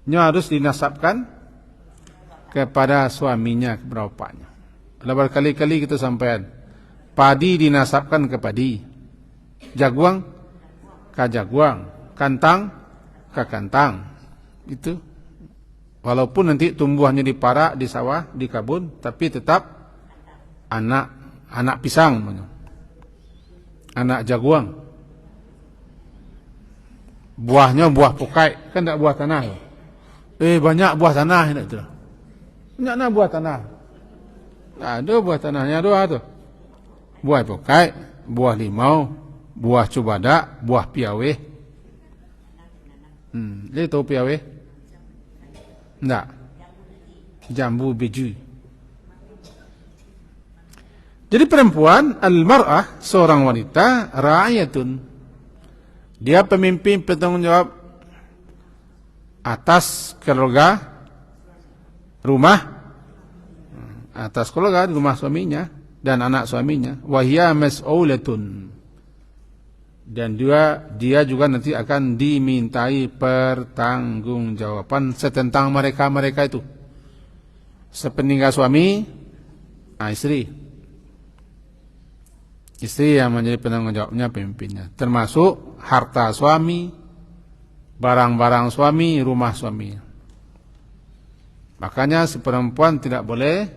Nya harus dinasabkan kepada suaminya, keberapanya. Ada berkali-kali kita sampaikan. Padi dinasabkan ke padi, jaguang ke jaguang, kantang ke kantang. Itu walaupun nanti tumbuhnya di parak, di sawah, di kabun, tapi tetap anak pisang, anak jaguang. Buahnya buah pukai, kan tak buah tanah. Banyak buah tanah itu. Banyak buah tanah. Ada buah tanahnya doa tu. Buah pukai, buah limau, buah cubada, buah piaweh. Dia tahu piaweh? Enggak. Jambu biju. Jadi perempuan, al-mar'ah, seorang wanita, ra'ayatun. Dia pemimpin, bertanggung jawab atas keluarga, rumah, atas keluarga, rumah suaminya dan anak suaminya. Wahya mas'ulatun. Dan dia juga nanti akan dimintai pertanggungjawaban tentang mereka itu. Sepeninggal suami, istri yang menjadi penanggung jawabnya, pemimpinnya, termasuk harta suami, barang-barang suami, rumah suami. Makanya si perempuan tidak boleh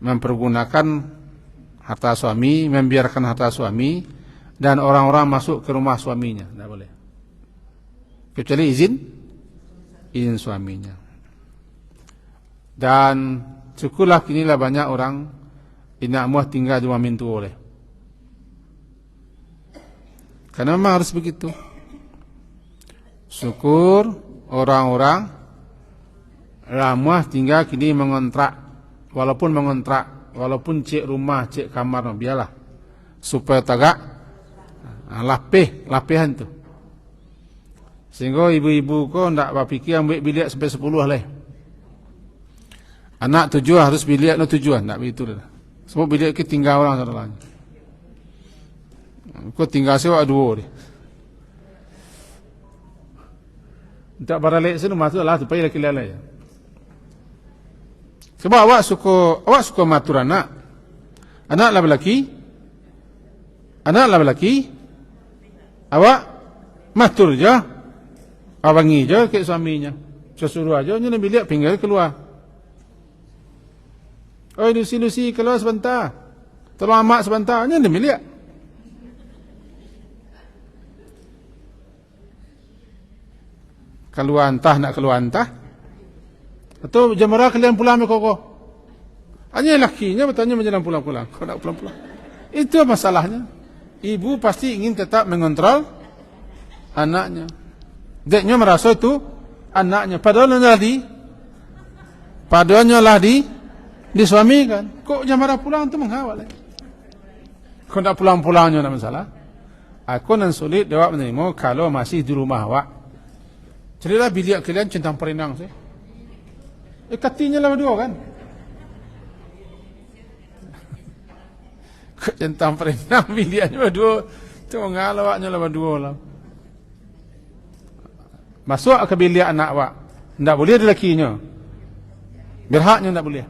mempergunakan harta suami, membiarkan harta suami dan orang-orang masuk ke rumah suaminya, tidak boleh. Kecuali izin suaminya. Dan syukurlah kinilah banyak orang tidak mau tinggal di rumah mintu oleh. Karena memang harus begitu. Syukur orang-orang ramah tinggal kini mengontrak, walaupun cek rumah, cek kamar, biarlah supaya tagak lapihan tu. Sehingga ibu-ibu ko ndak berfikir ambil bilik sampai 10 lah. Anak 7 harus bilik no 7, ndak begitu dah. Sebab bilik ke tinggal orang satu lain. Ko tinggal sewa 2 dia. Tak baralek sini masuklah supaya laki lelai. Sebab awak suka matur anak lelaki, awak matur je, awangi je ke suaminya, sesuruh aja nya bilik pinggir keluar. Oi Lucy keluar sebentar, tolong amak sebentar, nya bilik. Keluar entah nak keluar entah, atau jemaah kalian pulang koko. Hanya lakinya bertanya menjelang pulang. Kau nak pulang. Itu masalahnya. Ibu pasti ingin tetap mengontrol anaknya. Deknya merasa itu anaknya. Padahalnya disuamikan. Kok jemaah pulang itu menghawal. Kau nak pulang-pulangnya nak masalah. Aku nan sulit jawab menerima kalau masih di rumah awak. Jadilah bilik kalian centang perenang sih. Katinya lah berdua kan. Centang perenang biliknya berdua. Itu ngalawaknya lah berdua lah. Masuk ke bilik anak awak. Tidak boleh ada lakinya. Berhaknya tidak boleh.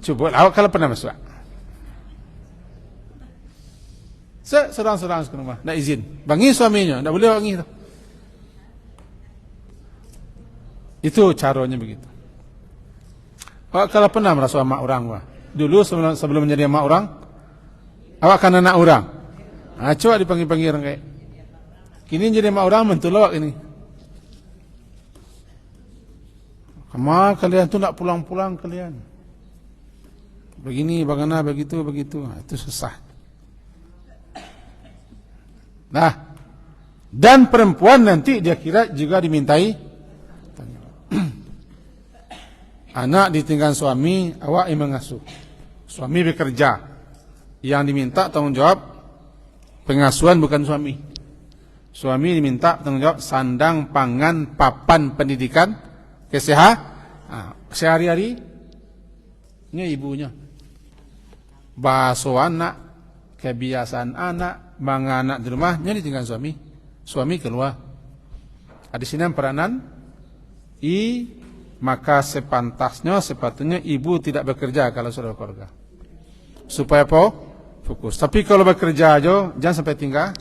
Cuba awak kalau pernah masuk. Serang-serang ke rumah, nak izin. Bangi suaminya, tak boleh bangi tu. Itu caranya begitu. Awak kalau pernah merasa mak orang, dulu sebelum menjadi mak orang, awak kan anak orang. Coba dipanggil-panggil orang kayak. Kini jadi mak orang mentul awak ini. Kamu kalian tu nak pulang-pulang kalian. Begini, bagaimana, begitu. Itu susah. Nah, dan perempuan nanti dia kira juga dimintai anak ditinggal suami, awak yang mengasuh. Suami bekerja, yang diminta tanggung jawab pengasuhan bukan suami. Suami diminta tanggung jawab sandang, pangan, papan pendidikan, kesehatan, sehari-hari ini ibunya. Basuh anak, kebiasaan anak, anak di rumahnya ditinggal suami keluar. Di sini peranan maka sepantasnya sepatutnya ibu tidak bekerja kalau sudah keluarga. Supaya fokus. Tapi kalau bekerja aja jangan sampai tinggal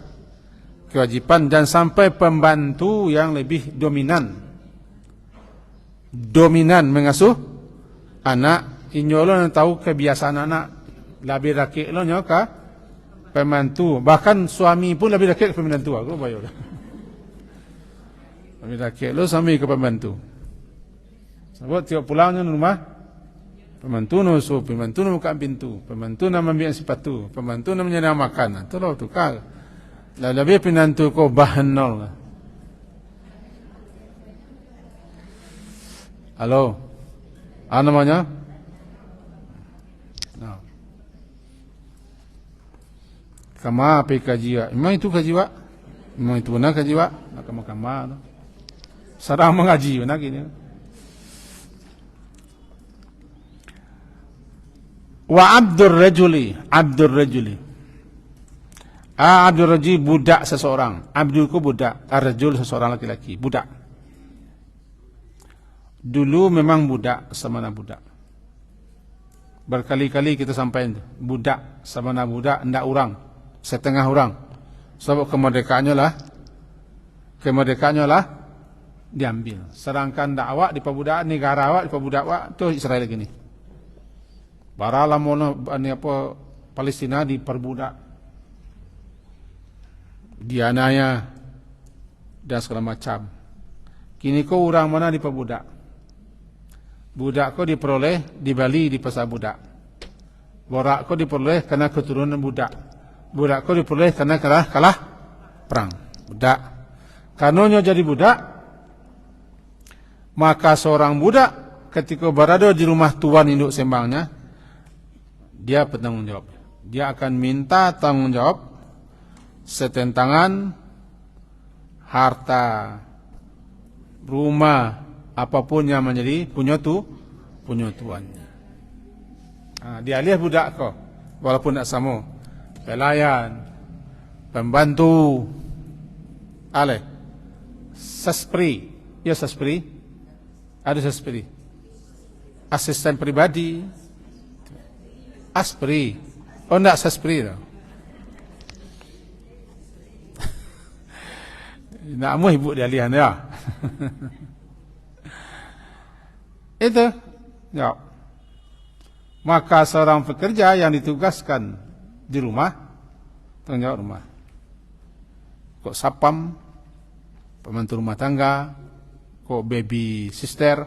kewajiban dan sampai pembantu yang lebih dominan mengasuh anak. Inyolo yang tahu kebiasaan anak lebih laki lo nyoka pembantu, bahkan suami pun lebih dekat ke pembantu. Aku bayar. Lebih dekat lo suami ke pembantu. Sebab tiap pulangnya rumah, pembantu nusup, pembantu buka pintu, pembantu nak ambil sepatu, pembantu nak menyediakan makanan. Tu lah tukar. Lebih pembantu ko bahan nol. Halo, apa namanya? Kama apa kajiwa? Memang itu kajiwa? Memang itu benar kajiwa? Kama. Sarang mengaji benar gini. Wa abdur rajuli, abdur rajuli. Abdur rajuli budak seseorang. Abdulku budak, ar-rajul seseorang laki-laki, budak. Dulu memang budak sama budak. Berkali-kali kita sampaikan budak sama budak ndak orang, setengah orang. Sebab kemerdekaannya lah diambil. Sedangkan dakwah di pebudak negara awak di pebudak awak tu Israel gini. Baralah mono Palestina diperbudak. Dianiaya dan segala macam. Kini kau orang mana diperbudak? Budak kau diperoleh di Bali di pasar budak. Borak kau diperoleh karena keturunan budak. Budak kau diperoleh karena kalah perang. Budak. Karenanya jadi budak, maka seorang budak ketika berada di rumah tuan induk sembangnya, dia bertanggung jawab. Dia akan minta tanggung jawab setentangan harta, rumah, apapun yang menjadi punya tuannya. Dia lihat budak kau, walaupun tak sama, pelayan, pembantu, saspri, ya saspri, ada saspri, asisten pribadi, aspri, oh enggak saspri tau. Nak mau ibu dia lihat ya. Itu ya. Maka seorang pekerja yang ditugaskan di rumah, tanggung jawab rumah. Kok sapam, pembantu rumah tangga, kok baby sister,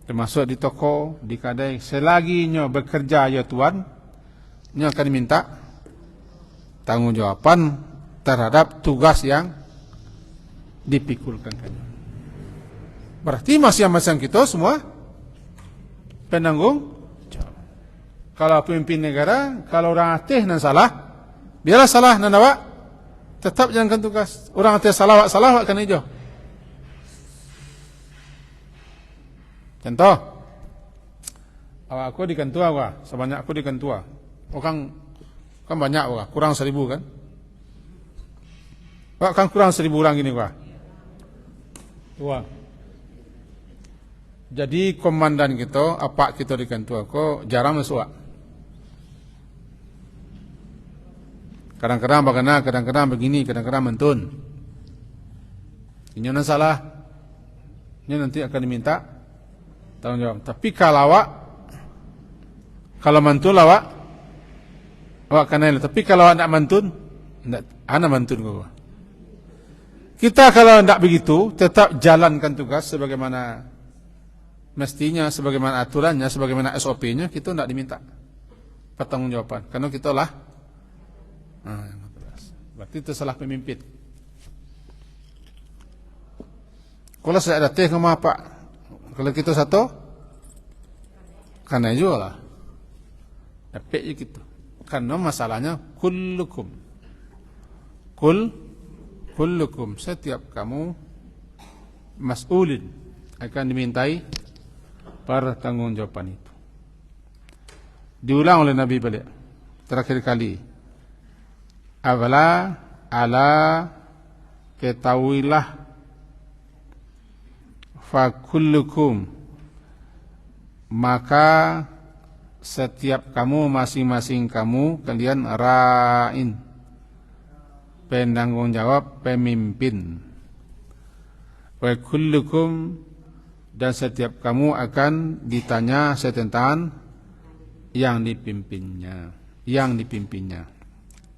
termasuk di toko, di kedai, selagi nyo bekerja ya tuan, nyo akan diminta tanggung jawaban terhadap tugas yang dipikulkan. Berarti masing-masing kita semua penanggung jawab. Kalau pemimpin negara, kalau orang ateh nan salah, biarlah salah nan awak tetap jalankan tugas. Orang ateh salah awak kan hijau. Contoh, aku di kantua gua, sebanyak aku di kantua. Orang kan banyak gua, kurang 1,000 kan? Wah, kan kurang 1,000 orang gini gua. Wah. Jadi komandan kita, apa kita di kantor kok jarang masuk. Kadang-kadang bagaimana, kadang-kadang begini, kadang-kadang mentun. Ini salah. Ini nanti akan diminta tanggung jawab. Tapi kalau mentun awak kenal. Tapi kalau awak nak mentun, anak mentun gua. Kita kalau tidak begitu, tetap jalankan tugas sebagaimana mestinya, sebagaimana aturannya, sebagaimana SOP-nya, kita tidak diminta pertanggungjawaban. Karena kita lah, berarti itu salah pemimpin. Kalau saya ada teh sama apa? Kalau kita satu, karena juga lah. Dapat gitu. Karena masalahnya kullukum. Kullukum, setiap kamu mas'ulin akan dimintai pertanggungjawaban itu. Diulang oleh Nabi balik terakhir kali. Ala ketahuilah fa kullukum, maka setiap kamu, masing-masing kamu, kalian ra'in, penanggung jawab, pemimpin. Wa kullukum, dan setiap kamu akan ditanya tentang yang dipimpinnya.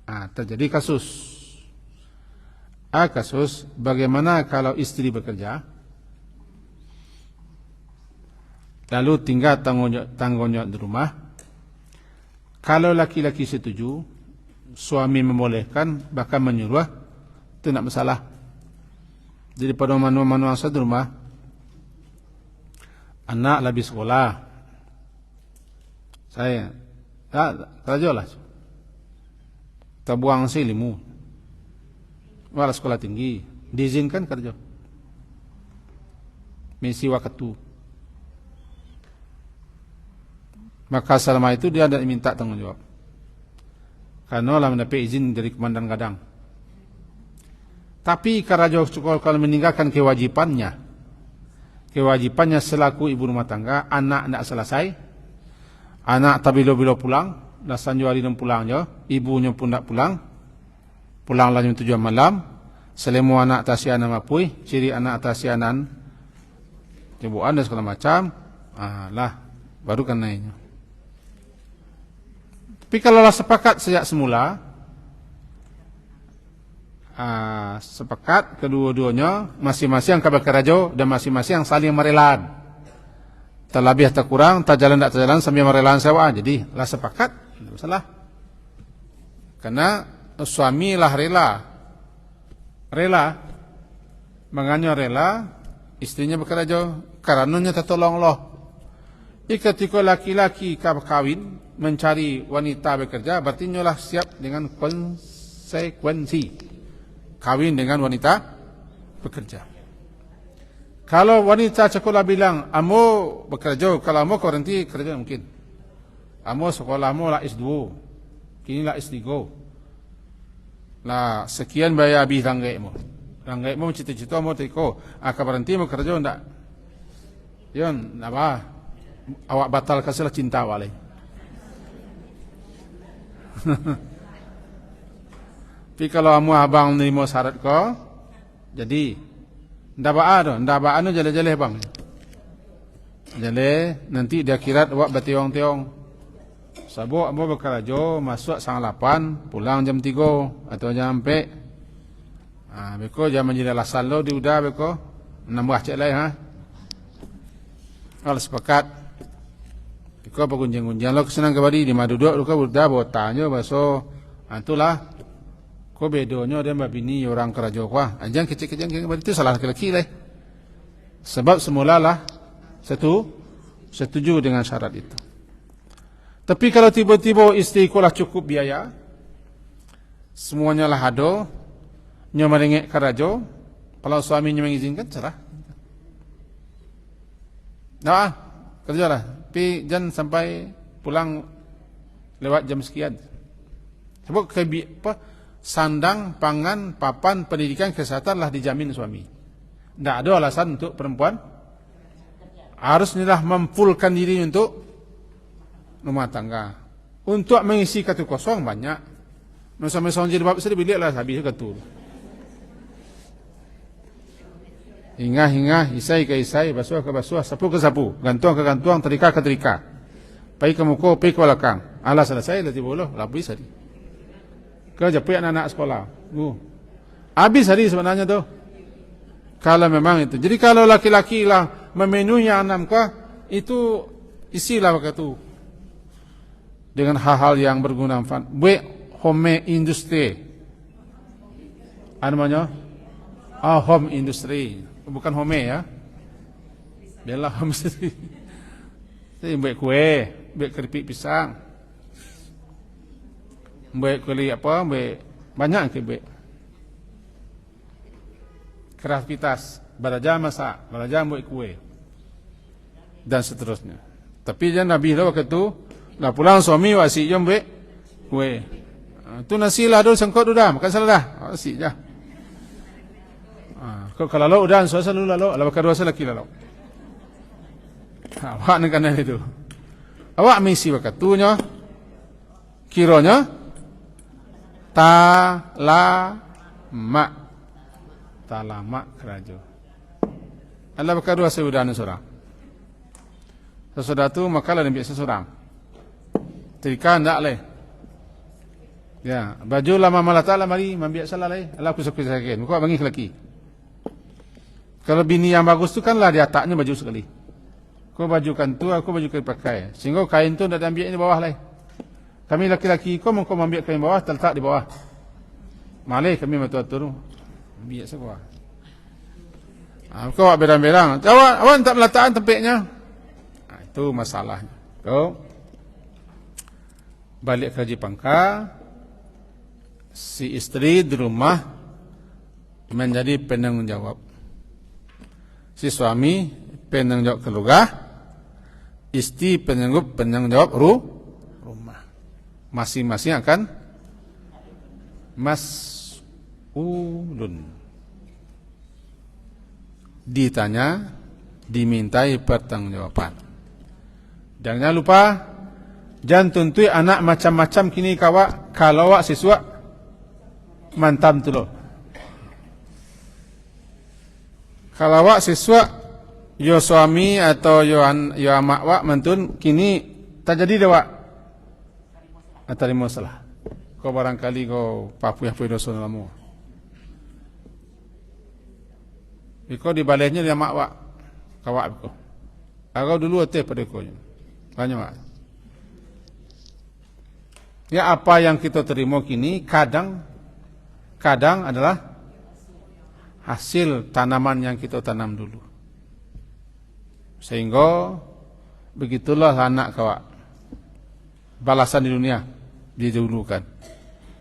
Terjadi kasus. Kasus bagaimana kalau istri bekerja, lalu tinggal tanggung jawab di rumah. Kalau laki-laki setuju, suami membolehkan, bahkan menyuruh, itu tidak masalah. Jadi pada manual saya di rumah, anak lebih sekolah, saya kerja lah, kita buang ilmu, walau sekolah tinggi, diizinkan kerja, misi waktu. Maka selama itu dia tidak minta tanggungjawab. Karena lah mendapat izin dari komandan Gadang. Tapi Karajo kalau meninggalkan kewajipannya selaku ibu rumah tangga, anak tidak selesai, anak tak bilo-bilo pulang, dah sanjuari dan pulang je, ibunya pun tak pulang lah jam 7 malam, selemu anak tasianan mapui, ciri anak tasianan, cebuan dan segala macam, lah baru kan naiknya. Tapi kalau lah sepakat sejak semula, sepakat kedua-duanya masing-masing kabar kerajo dan masing-masing saling merelan, terlebih tak kurang, tak jalan tak jalan sambil merelan sewa, jadi lah sepakat, tidak masalah. Karena suami lah rela menganya rela istrinya bekerja karenanya tertolong loh. Ketika laki-laki kawin mencari wanita bekerja, berarti nyolah siap dengan konsekuensi kawin dengan wanita bekerja. Kalau wanita sekolah bilang, "Amo bekerja, kalau amo korenti kerja mungkin. Amo sekolahmu lah S2, kini lah S3. Lah sekian bayar habis ranggaimu cita-cita mau teko, berhenti mau kerja ndak? Yon, apa? Awak batal kasihlah cinta wale." Tapi kalau amu abang nerima syarat ko, jadi ndak baa tu jale-jale bang. Jale nanti di akhirat awak bationg-tiong. Sabuk amu bekerja masuk 8, pulang jam 3 atau jam 4. Beko jam menjadi alasan lo di udah beko nambah cek lain Kalau sepakat beko bergunjing-gunjing lo kesenang kembali di maduduk lo udah botanya baso itulah ko bedonya dia bini orang kerajo kuah anjang kecil-kecil itu salah laki-laki lah. Sebab semula lah setuju dengan syarat itu. Tapi kalau tiba-tiba isteri ko lah cukup biaya, semuanya lah ada, nya merengek kerajo, kalau suaminya mengizinkan cerah. Nah, kerjalah. Tapi jangan sampai pulang lewat jam sekian. Sebab sandang, pangan, papan, pendidikan, kesehatan lah dijamin suami. Tidak ada alasan untuk perempuan harus nilah memfullkan diri untuk rumah tangga. Untuk mengisi katu kosong banyak. Sampai jadi bab sedih bilik lah habis katu. Hingga isai ke isai, basuh ke basuh, sapu ke sapu, gantuang ke gantuang, terika ke terika. Pai ke muka, pai ke belakang. Alah selesai lah tiba lah, habis hari. Kerja pihak anak sekolah. Habis hari sebenarnya tu. Kalau memang itu. Jadi kalau laki-laki lah memenuhi anak kah, itu isilah waktu dengan hal-hal yang berguna. Home industry. Apa namanya? Home industry. Bukan home ya. Bela home industry. Buat kue, buat keripik pisang. Buat kuli apa? Buat banyak ke buat. Kreativitas, belajar masak, belajar buat kue. Dan seterusnya. Tapi jangan Nabi lah waktu itu, lah pulang suami wasik jom buat kue. Tu nasi lah dulu sengkot udah, makan salah dah. Wasik je. Kalau lalu udah, suasa dulu lalu, lah bakal dua laki lalu. Awak nak kena itu. Awak misi waktu tu nya, kiranya talamak kerajo. Allah bakal dua seudahnya seorang. Sesudah tu makalah dan biasa seorang. Terika ndak leh. Ya, baju lama malah ta'ala mari mambiak salah leh. Allah aku suka sakit. Muka bangi lelaki. Kalau bini yang bagus tu kan lah dia taknya baju sekali. Kau bajukan tu, aku bajukan pakai. Sehingga kain tu ndak ambil di bawah leh. Kami laki-laki kau mau ambil kain bawah, terletak di bawah. Malih kami matur-matur. Ambil sebuah. Kau awak berang-berang. Awak tak meletakkan tempatnya. Itu masalahnya. Kau balik kerja pangkal, si istri di rumah menjadi penanggung jawab. Si suami penanggung jawab keluarga, istri penanggung jawab rumah. Masing-masing akan mas'ulun. Ditanya, dimintai pertanggungjawaban. Dan jangan lupa, jangan tuntui anak macam-macam kini kawa kalau awak siswa mantam tu lo. Kalau awak siswa yo suami atau yo amak wak mantun kini tak jadi dah wak. Atau masalah. Kau barangkali kau papuh dosa namamu. Kau dibaliknya dia mak wak kawak kau. Agak dulu ate pada kau. Banyak wak. Ya apa yang kita terima kini kadang adalah hasil tanaman yang kita tanam dulu. Sehingga begitulah anak kawak. Balasan di dunia didahulukan.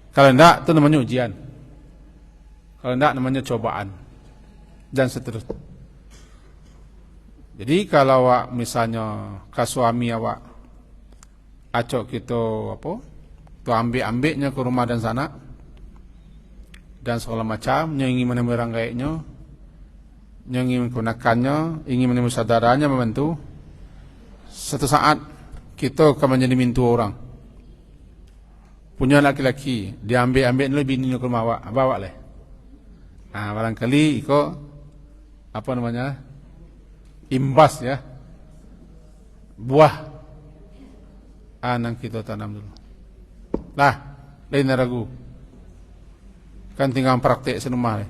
Kalau tidak itu namanya ujian. Kalau tidak namanya cobaan. Dan seterusnya. Jadi kalau awak misalnya ke suami awak acok kita apa? Tu ambil-ambilnya ke rumah dan sana dan segala macam, yang ingin menemui orang kayaknya, yang ingin menggunakannya, ingin menemui saudaranya membantu. Satu saat kita akan menjadi mintu orang. Punya laki-laki, dia ambil lebih bini ke rumah awak, bawa leh. Nah, barangkali ikut apa namanya? Imbas ya. Buah yang kita tanam dulu. Lah, lain ragu. Kan tinggal praktek senumah.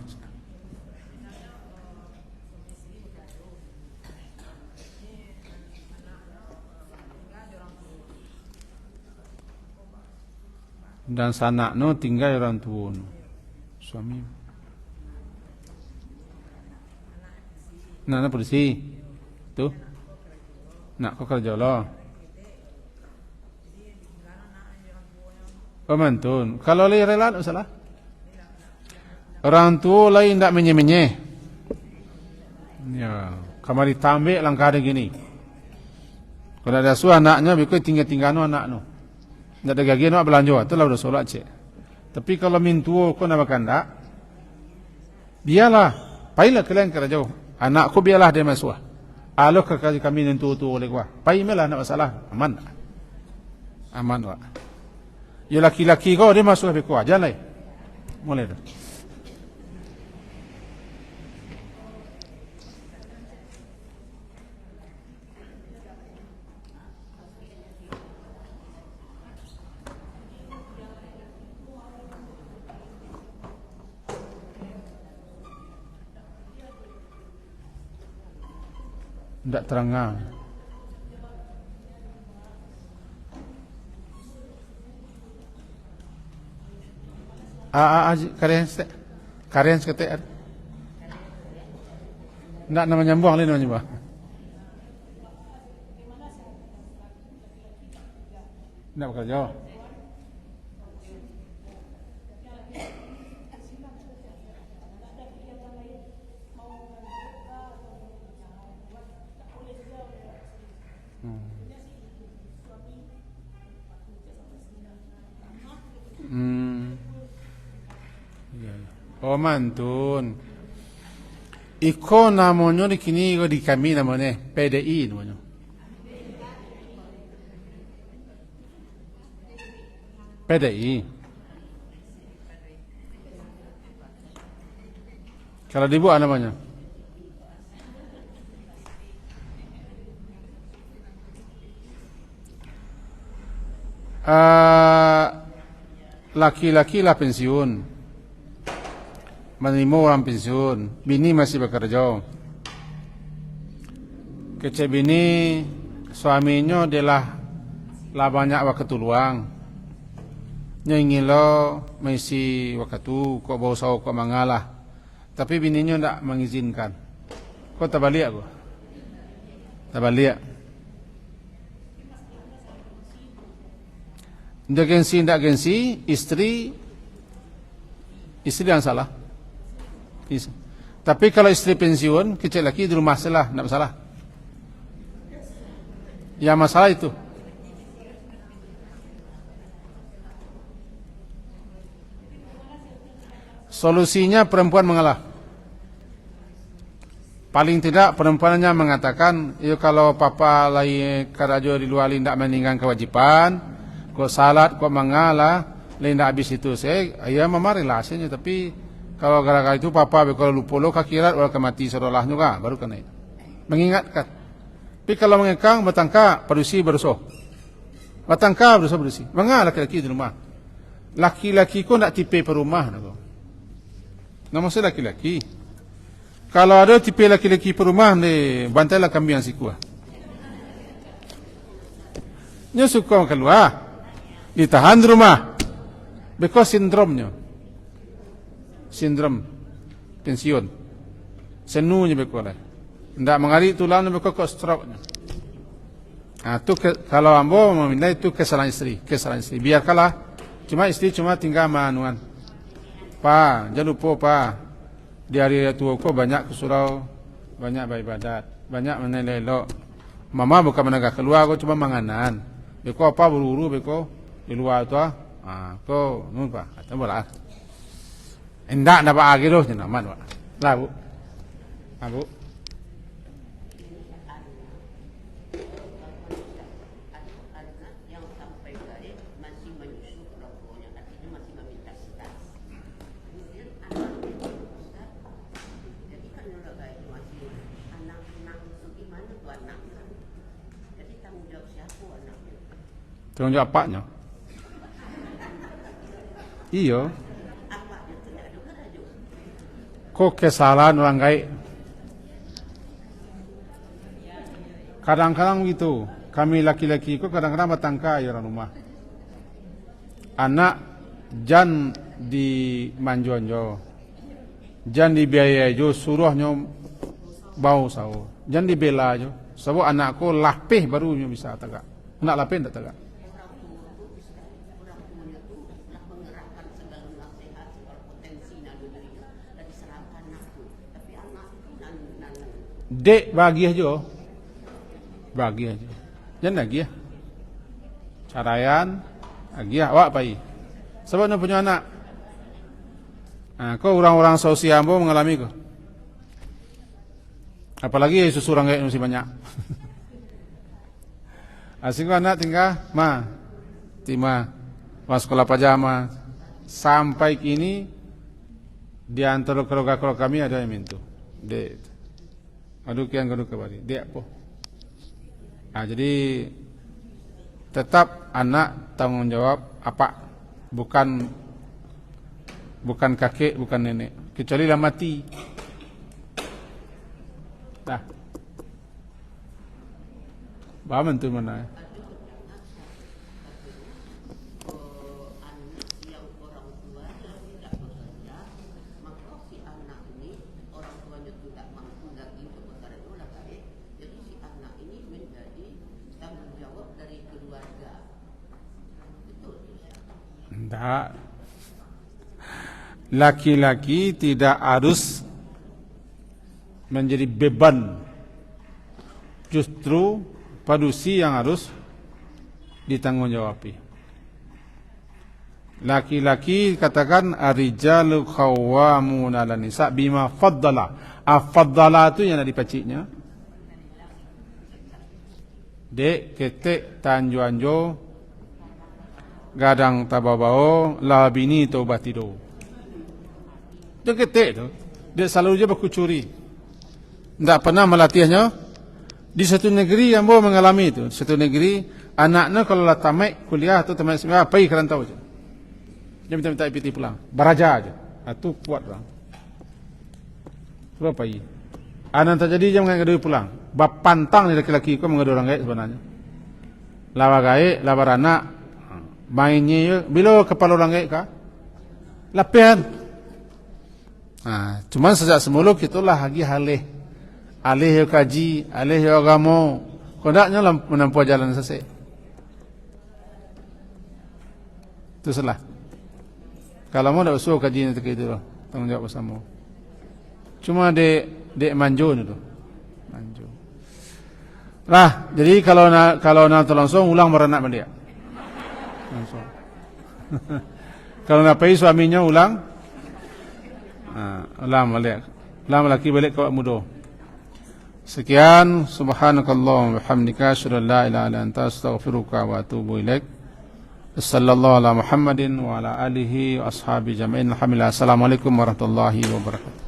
Dan sanak no tinggal orang tua no. Suami. Nak polisi. Tu. Nak kau kerja lah. Pemantun. Kalau lagi rela tak salah. Orang tua lain tak menye-menye. Ya, kamari tambik langkah ada gini. Kalau ada su anaknya, bikin tinggal anak no. Tak ada gagian nak belanja, itulah udah solat cek. Tapi kalau mintu kau nak makan tak, biarlah. Pailah kalian kerja jauh. Anakku biarlah dia masuk. Aloh kerja kami nentu tu oleh gua. Pailah nak masalah, aman. Aman wak. Ya laki-laki kau dia masuk lebih kuat, jalan. Mulai dah. Tak terang. Karen seketik. Tak nama nyambung lain nama nyambung. Tak bekerja. Oh mantun. Iko namanya di kini iko di kami namanya PDI namanya. PDI. Kalau dibuat namanya. Laki-laki lah pensiun. Menerima orang pensiun, bini masih bekerja. Kecil bini, suaminya adalah banyak waktu luang. Nyingin lo masih waktu kok bau sawo kok mangalah. Tapi bininya tidak mengizinkan. Kok tak balik aku? Tak balik. Tidak gengsi, tidak gengsi, istri yang salah. Tapi kalau istri pensiun, kecil lagi di rumah salah, tidak masalah. Ya masalah itu. Solusinya perempuan mengalah. Paling tidak perempuannya mengatakan, "Yo kalau papa lagi karajo di luar tidak meninggalkan kewajiban, kok salat, kok mengalah, tidak habis itu saya, ya mama relasinya. Tapi kalau gara-gara itu papa kalau lupa lo kakirat, walau kemati serolah juga, baru kena itu. Mengingatkan. Tapi kalau mengekang, batangka berusi berusuh, batangka berusi. Mengalah laki-laki di rumah. Laki-laki kok nak tipe perumah, nak. Nama saya laki-laki. Kalau ada tipe laki-laki perumah ni bantailah kambing yang sikua. Nya suka keluar, ditahan di rumah, because sindromnya, sindrom pensiun, senunya bekolah, tidak mengalir tulang bekok stroke nya. Ah tu kalau ambo meminta itu kesalahan istri. Biarkanlah, cuma istri cuma tinggal manuan. Pa, jangan lupa pa. Di hari tua ko banyak ke surau, banyak beribadat, banyak menelelok. Mama bukan menegak keluar, ko cuma manganan. Beko apa buru-buru beko di luar tu ko nun pa, kata bola. Endak dapat agi doh jenaman pak. Lah bu, bu. Tanggung jawab apanya? Iyo. Kok kesalahan orang gaib? Kadang-kadang gitu. Kami laki-laki kok kadang-kadang batangka ya orang rumah. Anak jan di manjonjo, jan dibiayai jo, suruhnya bau sahur, jan dibela jo. Sebab anakku lapih barunya bisa tagak. Nak lapih tak tagak. Dek bagi aja, jangan lagi ya. Carayan, lagi ya, awak pai. Sebab nak punya anak. Kau orang-orang sosial ambo mengalami ko. Apalagi susu orang kayak masih banyak. Asing anak tinggal, tima, sekolah pajama, sampai kini di antara keluarga kami ada yang minta, dek. Aduh kian kadu kembali, dia apa? Jadi tetap anak tanggung jawab apa? Bukan kakek, bukan nenek. Kecuali lah mati. Dah. Paham tu mana? Tak. Laki-laki tidak harus menjadi beban. Justru padusi yang harus ditanggungjawab. Laki-laki katakan ar-rijalu qawwamuna 'alan nisa bima faddala. Faddala itu yang ada dipaciknya. Dek ketek tanjuanjo gadang tababao labini taubatido. Dia ketek tu. Dia selalu je berkucuri. Tak pernah melatihnya. Di satu negeri yang bawa mengalami itu. Satu negeri anaknya kalau lah tamat kuliah atau tamat sekolah pergi kerantau je. Dia minta IPT pulang. Baraja aja. Itu kuat orang. Berapa pergi? Anak terjadi je mengenai duit pulang. Bap pantang ni laki-laki kau mengadu orang gaib sebenarnya. Lawa gaib, lawa anak. Mainnya bila kepala orang gaib kah? Lapian. Cuma sejak semula kitulah lagi alih kaji, alih agama. Kodaknya lah menempuh jalan sesek. Itu salah. Kalau mau tak usul kaji nanti itu lah. Tanggungjawab bersama. Cuma dek manjo ni tu. Manjo. Nah, jadi kalau nak langsung ulang beranak balik. Langsung. Kalau nak pergi suaminya ulang, ulang balik. Ulang laki balik ke mudo. Sekian, subhanakallah wa bihamdika asyhadu an la ilaha illa anta astaghfiruka wa atubu ilaik. Sallallahu ala Muhammadin wa ala alihi wa ashabi jami'in. Alhamdulillah. Assalamualaikum warahmatullahi wabarakatuh.